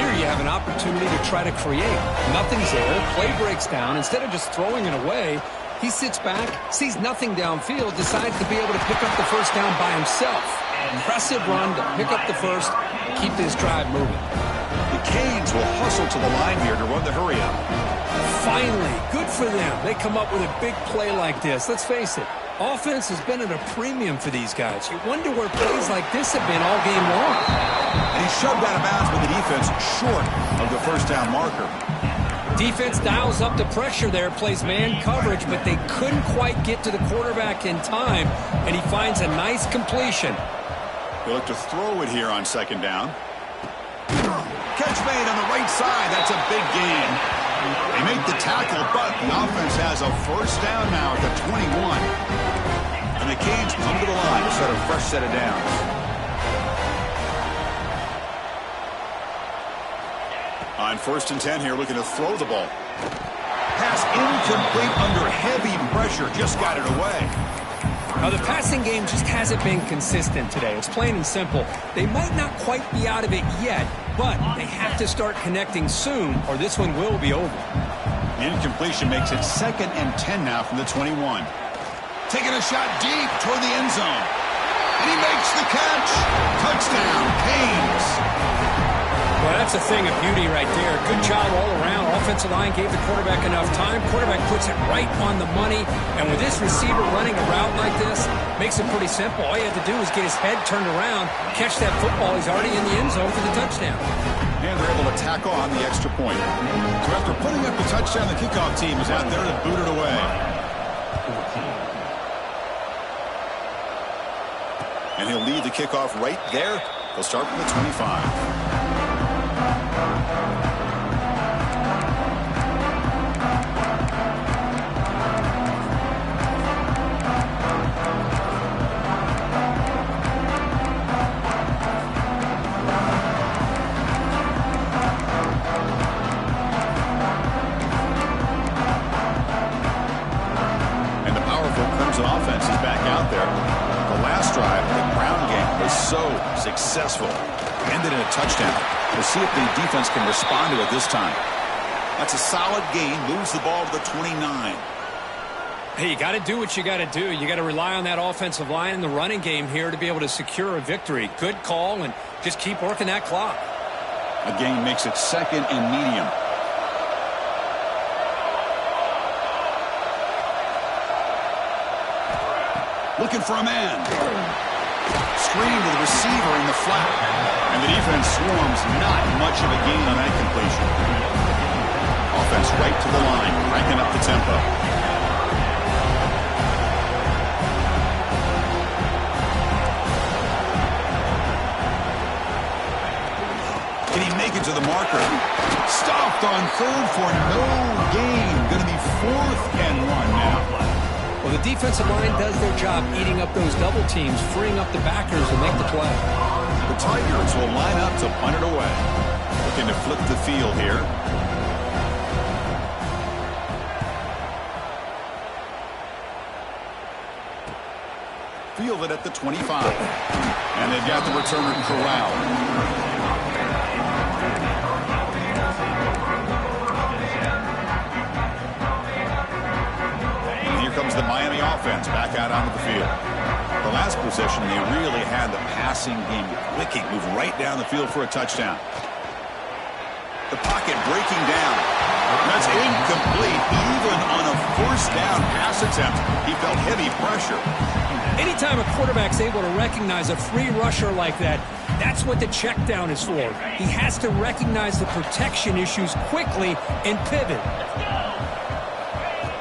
Here you have an opportunity to try to create. Nothing's there. Play breaks down. Instead of just throwing it away, he sits back, sees nothing downfield, decides to be able to pick up the first down by himself. Impressive run to pick up the first, keep this drive moving. The Canes will hustle to the line here to run the hurry up. Finally, good for them. They come up with a big play like this. Let's face it, offense has been at a premium for these guys. You wonder where plays like this have been all game long. And he shoved out of bounds with the defense short of the first down marker. Defense dials up the pressure there, plays man coverage, but they couldn't quite get to the quarterback in time, and he finds a nice completion. He'll look to throw it here on second down. Catch made on the right side. That's a big gain. They make the tackle, but the offense has a first down now at the 21. And the Canes come to the line to set a fresh set of downs. On 1st and 10 here, looking to throw the ball. Pass incomplete under heavy pressure. Just got it away. Now, the passing game just hasn't been consistent today. It's plain and simple. They might not quite be out of it yet, but they have to start connecting soon, or this one will be over. Incompletion makes it 2nd and 10 now from the 21. Taking a shot deep toward the end zone. And he makes the catch. Touchdown, Canes. Well, that's a thing of beauty right there. Good job all around. Offensive line gave the quarterback enough time. Quarterback puts it right on the money. And with this receiver running a route like this, makes it pretty simple. All you have to do is get his head turned around, catch that football. He's already in the end zone for the touchdown. And they're able to tack on the extra point. So after putting up the touchdown, the kickoff team is out there to boot it away. And he'll lead the kickoff right there. They'll start from the 25. And the powerful Clemson offense is back out there. The last drive, the ground game was so successful. Ended in a touchdown. We'll see if the defense can respond to it this time. That's a solid gain. Moves the ball to the 29. Hey, you got to do what you got to do. You got to rely on that offensive line and the running game here to be able to secure a victory. Good call, and just keep working that clock. A gain makes it 2nd and medium. Looking for a man. Screen to the receiver in the flat. And the defense swarms. Not much of a gain on that completion. Offense right to the line, cranking up the tempo. Can he make it to the marker? Stopped on 3rd for no gain. Going to be 4th and 1 now. Well, the defensive line does their job eating up those double teams, freeing up the backers to make the play. The Tigers will line up to punt it away. Looking to flip the field here. Fielded at the 25. And they've got the returner corralled. offense back out onto the field. The last possession, they really had the passing game clicking, moved right down the field for a touchdown. The pocket breaking down. That's incomplete. Even on a first down pass attempt, he felt heavy pressure. Anytime a quarterback's able to recognize a free rusher like that, that's what the check down is for. He has to recognize the protection issues quickly and pivot.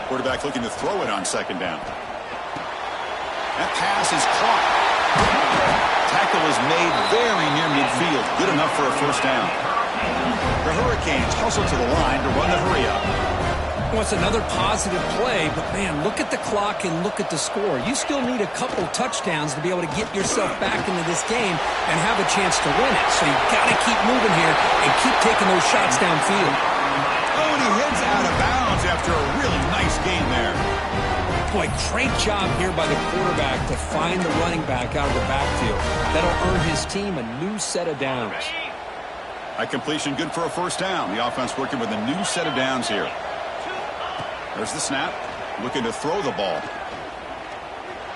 Quarterback looking to throw it on second down. That pass is caught. Tackle is made very near midfield. Good enough for a first down. The Hurricanes hustle to the line to run the hurry up. Well, it's another positive play, but man, look at the clock and look at the score. You still need a couple touchdowns to be able to get yourself back into this game and have a chance to win it. So you've got to keep moving here and keep taking those shots downfield. Oh, and he heads out of bounds after a really nice game there. Boy, great job here by the quarterback to find the running back out of the backfield. That'll earn his team a new set of downs. A completion good for a first down. The offense working with a new set of downs here. There's the snap. Looking to throw the ball.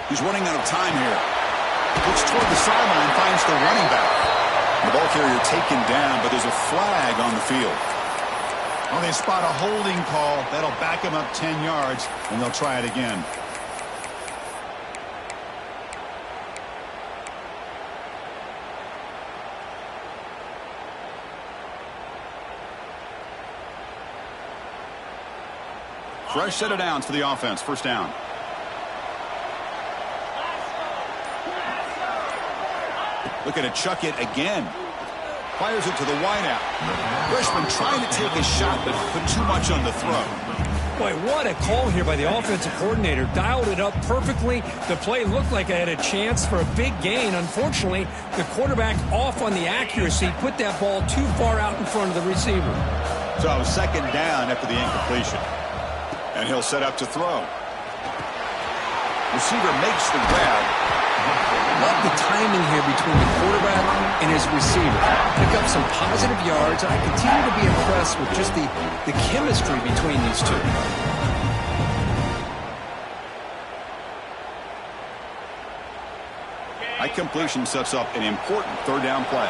He's running out of time here. Looks toward the sideline, finds the running back. The ball carrier taken down, but there's a flag on the field. Oh, they spot a holding call. That'll back him up 10 yards, and they'll try it again. Fresh set of downs for the offense. First down. Looking to chuck it again. Fires it to the wideout. Freshman trying to take a shot, but put too much on the throw. Boy, what a call here by the offensive coordinator. Dialed it up perfectly. The play looked like it had a chance for a big gain. Unfortunately, the quarterback off on the accuracy, put that ball too far out in front of the receiver. So second down after the incompletion. And he'll set up to throw. Receiver makes the grab. Love the timing here between the quarterback and his receiver. Pick up some positive yards, and I continue to be impressed with just the chemistry between these two. High completion sets up an important third down play.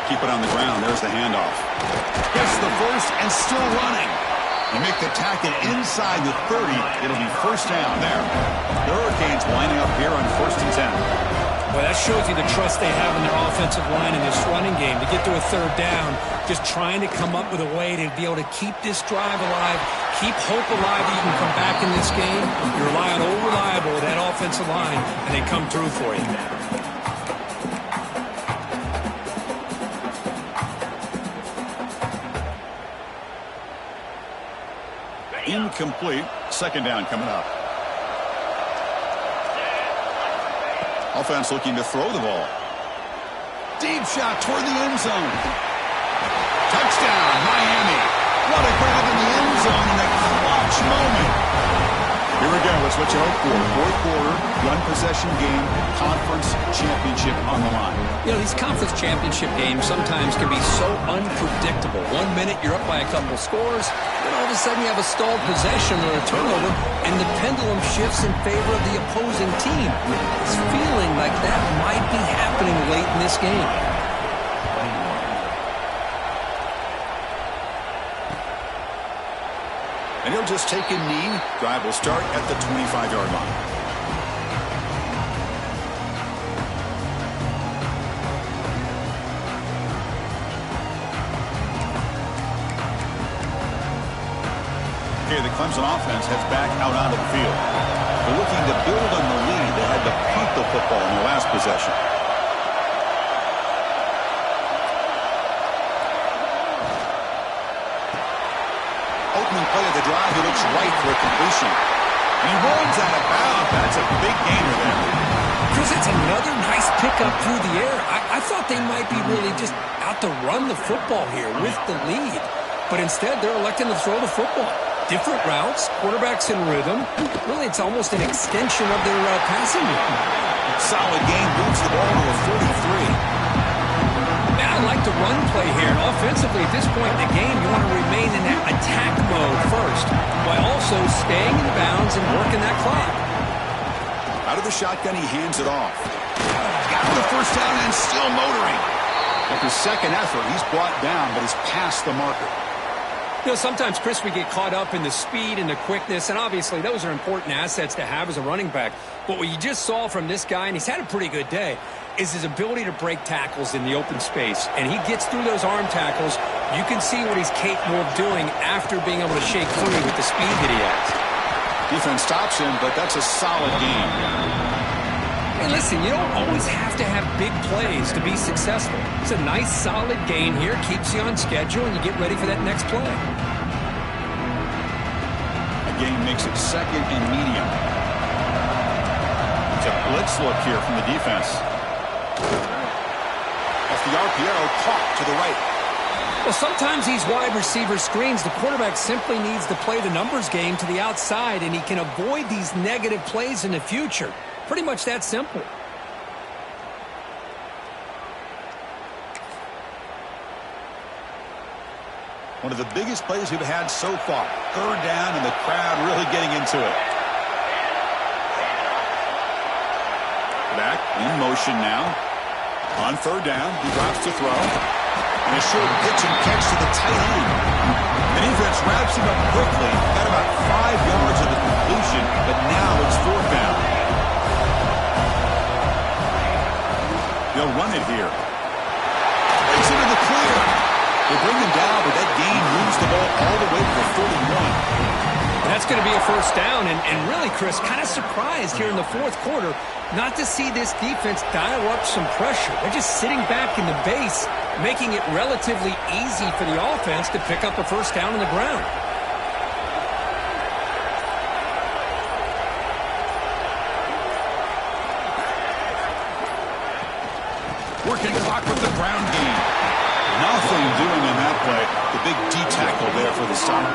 Keep it on the ground. There's the handoff. Gets the first and still running. They make the tackle inside the 30. It'll be first down there. The Hurricanes lining up here on 1st and 10. Well, that shows you the trust they have in their offensive line in this running game. To get to a third down, just trying to come up with a way to be able to keep this drive alive, keep hope alive that you can come back in this game. You rely on old reliable, that offensive line, and they come through for you. Incomplete. Second down coming up. Offense looking to throw the ball. Deep shot toward the end zone. Touchdown, Miami. What a grab in the end zone in a clutch moment. Here we go. It's what you hope for. Fourth quarter, one possession game, conference championship on the line. You know, these conference championship games sometimes can be so unpredictable. 1 minute you're up by a couple scores, then all of a sudden you have a stalled possession or a turnover, and the pendulum shifts in favor of the opposing team. It's feeling like that might be happening late in this game. And he'll just take a knee. Drive will start at the 25-yard line. Okay, the Clemson offense heads back out onto the field. They're looking to build on the lead. They had to punt the football in their last possession. Opening play of the drive, he looks right for a completion. And he runs out of bounds. That's a big gainer there. Chris, it's another nice pickup through the air. I thought they might be really just out to run the football here with the lead. But instead, they're electing to throw the football. different routes, quarterbacks in rhythm. Really, it's almost an extension of their passing game. Solid game, moves the ball to a 43. Man, I like the run play here. And offensively, at this point in the game, you want to remain in that attack mode first, while also staying in bounds and working that clock. Out of the shotgun, he hands it off. Got the first down and still motoring. With his second effort, he's brought down, but he's past the marker. You know, sometimes, Chris, we get caught up in the speed and the quickness, and obviously those are important assets to have as a running back. But what you just saw from this guy, and he's had a pretty good day, is his ability to break tackles in the open space. And he gets through those arm tackles. You can see what he's capable of doing after being able to shake free with the speed that he has. Defense stops him, but that's a solid game. Hey, listen, you don't always have to have big plays to be successful. It's a nice, solid gain here. Keeps you on schedule, and you get ready for that next play. A gain makes it second and medium. It's a blitz look here from the defense. Off the RPO, caught to the right. Well, sometimes these wide receiver screens, the quarterback simply needs to play the numbers game to the outside, and he can avoid these negative plays in the future. Pretty much that simple. One of the biggest plays we've had so far. Third down, and the crowd really getting into it. Back in motion now. On third down, he drops to throw. And a short pitch and catch to the tight end. The defense wraps him up quickly. Got about 5 yards of the completion, but now it's fourth down. They'll run it here. Breaks into the clear. They bring him down, but that gain moves the ball all the way to the 41. That's going to be a first down, and really, Chris, kind of surprised here in the fourth quarter not to see this defense dial up some pressure. They're just sitting back in the base, making it relatively easy for the offense to pick up a first down on the ground. Working clock with the ground game. Nothing doing on that play. The big D tackle there for the stop.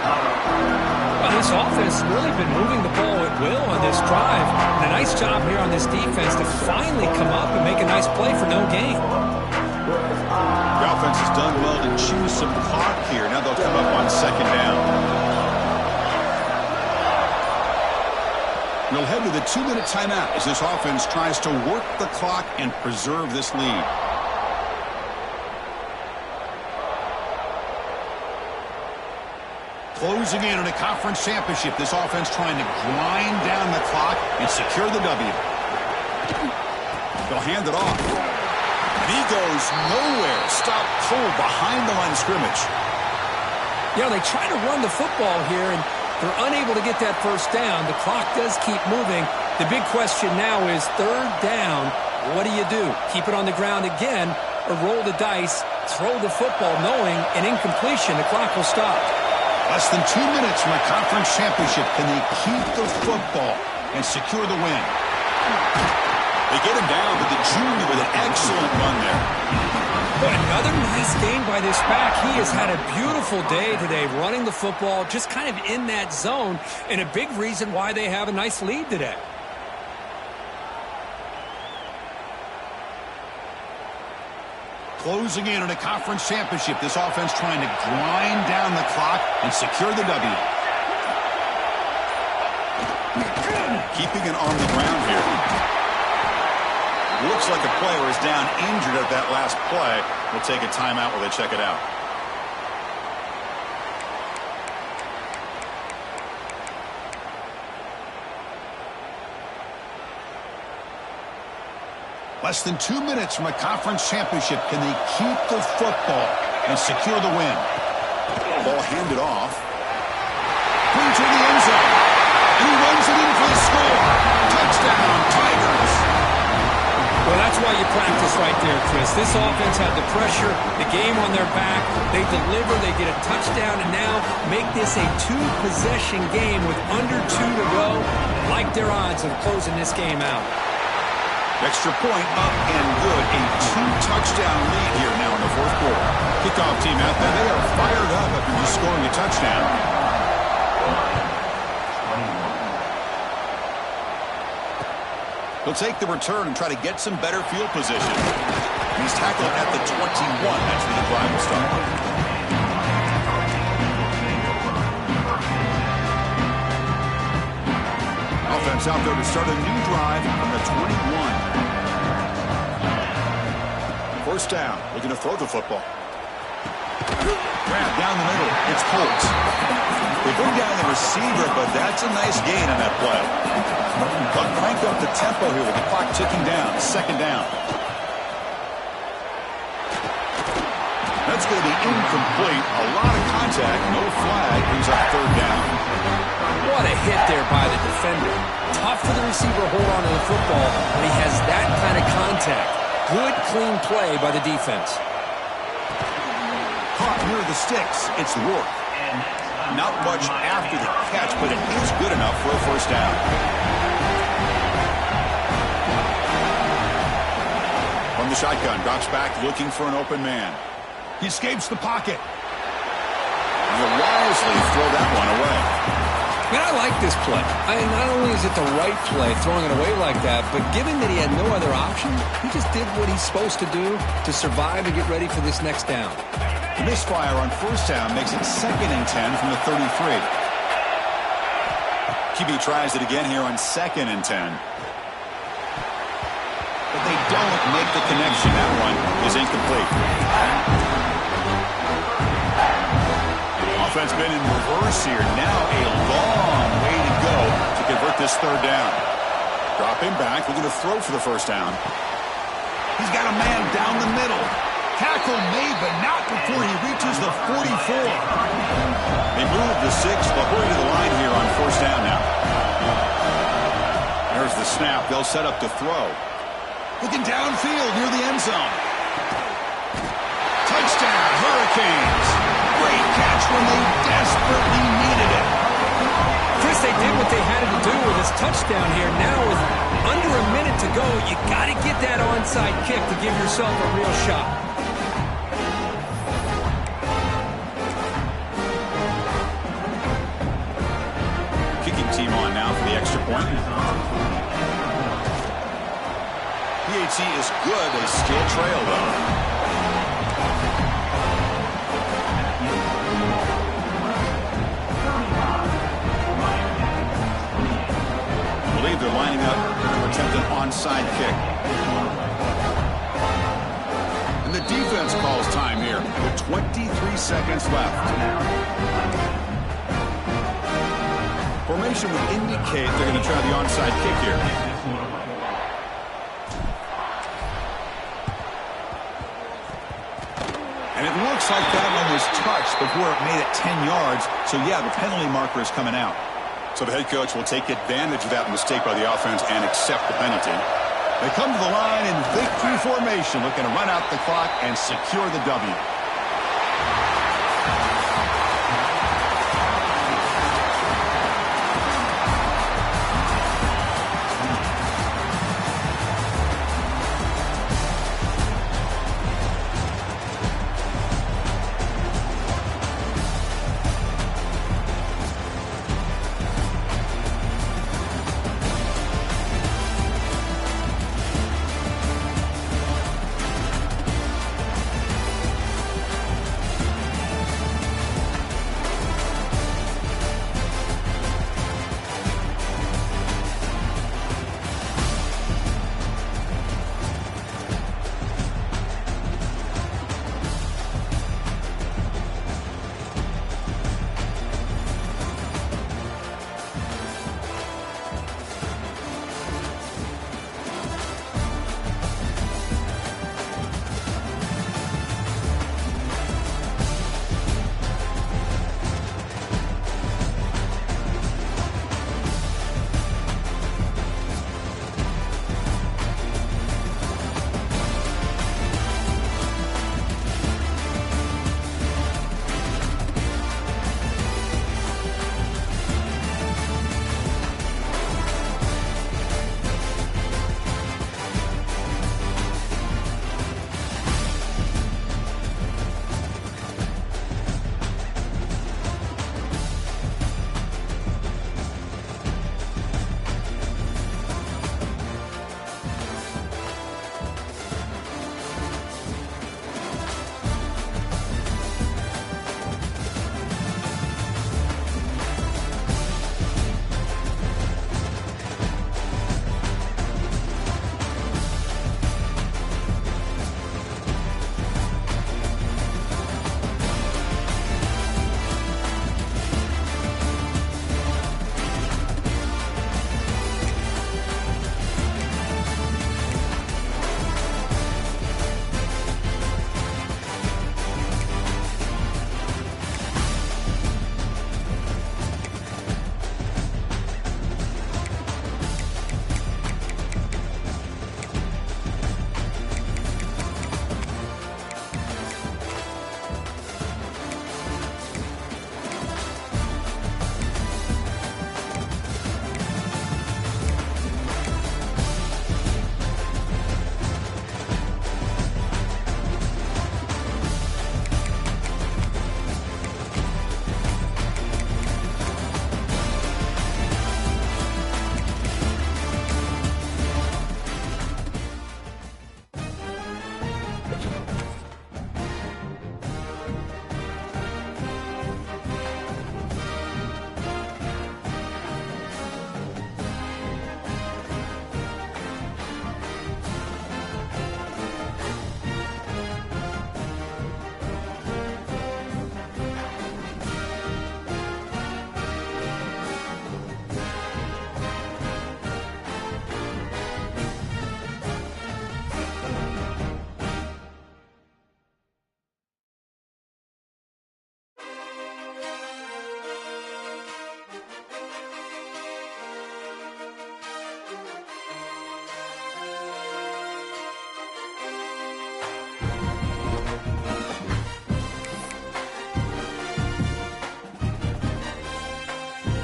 Well, this offense has really been moving the ball at will on this drive. And a nice job here on this defense to finally come up and make a nice play for no gain. The offense has done well to choose some clock here. Now they'll come up on second down. We'll head to the 2-minute timeout as this offense tries to work the clock and preserve this lead. Closing in on a conference championship. This offense trying to grind down the clock and secure the W. They'll hand it off. And he goes nowhere. Stop cold behind the line of scrimmage. You know, they try to run the football here, and they're unable to get that first down. The clock does keep moving. The big question now is third down. What do you do? Keep it on the ground again or roll the dice, throw the football knowing an incompletion, the clock will stop. Less than 2 minutes from a conference championship. Can they keep the football and secure the win? They get him down, but the junior with an excellent run there. But another nice gain by this back. He has had a beautiful day today running the football, just kind of in that zone, and a big reason why they have a nice lead today. Closing in on a conference championship. This offense trying to grind down the clock and secure the W. Keeping it on the ground here. Looks like a player is down injured at that last play. We'll take a timeout while they check it out. Less than 2 minutes from a conference championship. Can they keep the football and secure the win? Ball handed off. Brings her to the end zone. And he runs it in for the score. Touchdown, Tigers. Well, that's why you practice right there, Chris. This offense had the pressure, the game on their back. They deliver, they get a touchdown, and now make this a two-possession game with under 2 to go. Like their odds of closing this game out. Extra point up and good. A 2-touchdown lead here now in the fourth quarter. Kickoff team out there. They are fired up after just scoring a touchdown. He'll take the return and try to get some better field position. He's tackled at the 21. That's where the drive will start. Offense out there to start a new drive from the 21. First down, looking to throw the football. Grab down the middle. It's Colts. They bring down the receiver, but that's a nice gain on that play. But crank up the tempo here with the clock ticking down. Second down. That's going to be incomplete. A lot of contact. No flag. Brings up third down. What a hit there by the defender. Tough for the receiver to hold on to the football when he has that kind of contact. Good, clean play by the defense. Caught near the sticks. It's Rourke. Not much after the catch, but it is good enough for a first down. From the shotgun, drops back looking for an open man. He escapes the pocket. He'll wisely throw that one away. Man, I like this play. Not only is it the right play, throwing it away like that, but given that he had no other option, he just did what he's supposed to do to survive and get ready for this next down. The misfire on first down makes it 2nd and 10 from the 33. QB tries it again here on 2nd and 10. But they don't make the connection. That one is incomplete. Offense been in reverse here. Now a long way to go to convert this third down. Drop him back. Looking to throw for the first down. He's got a man down the middle. Tackle made, but not before he reaches the 44. They move the 6, but hurry to the line here on first down now. There's the snap. They'll set up to throw. Looking downfield near the end zone. Touchdown, Hurricanes. Great catch when they desperately needed it. Chris, they did what they had to do with this touchdown here. Now with under a minute to go, you got to get that onside kick to give yourself a real shot. Team on now for the extra point. PAT is good. They still trail, though. I believe they're lining up to attempt an onside kick. And the defense calls time here with 23 seconds left. Formation would indicate they're going to try the onside kick here. And it looks like that one was touched before it made it 10 yards. So, yeah, the penalty marker is coming out. So the head coach will take advantage of that mistake by the offense and accept the penalty. They come to the line in victory formation, looking to run out the clock and secure the W.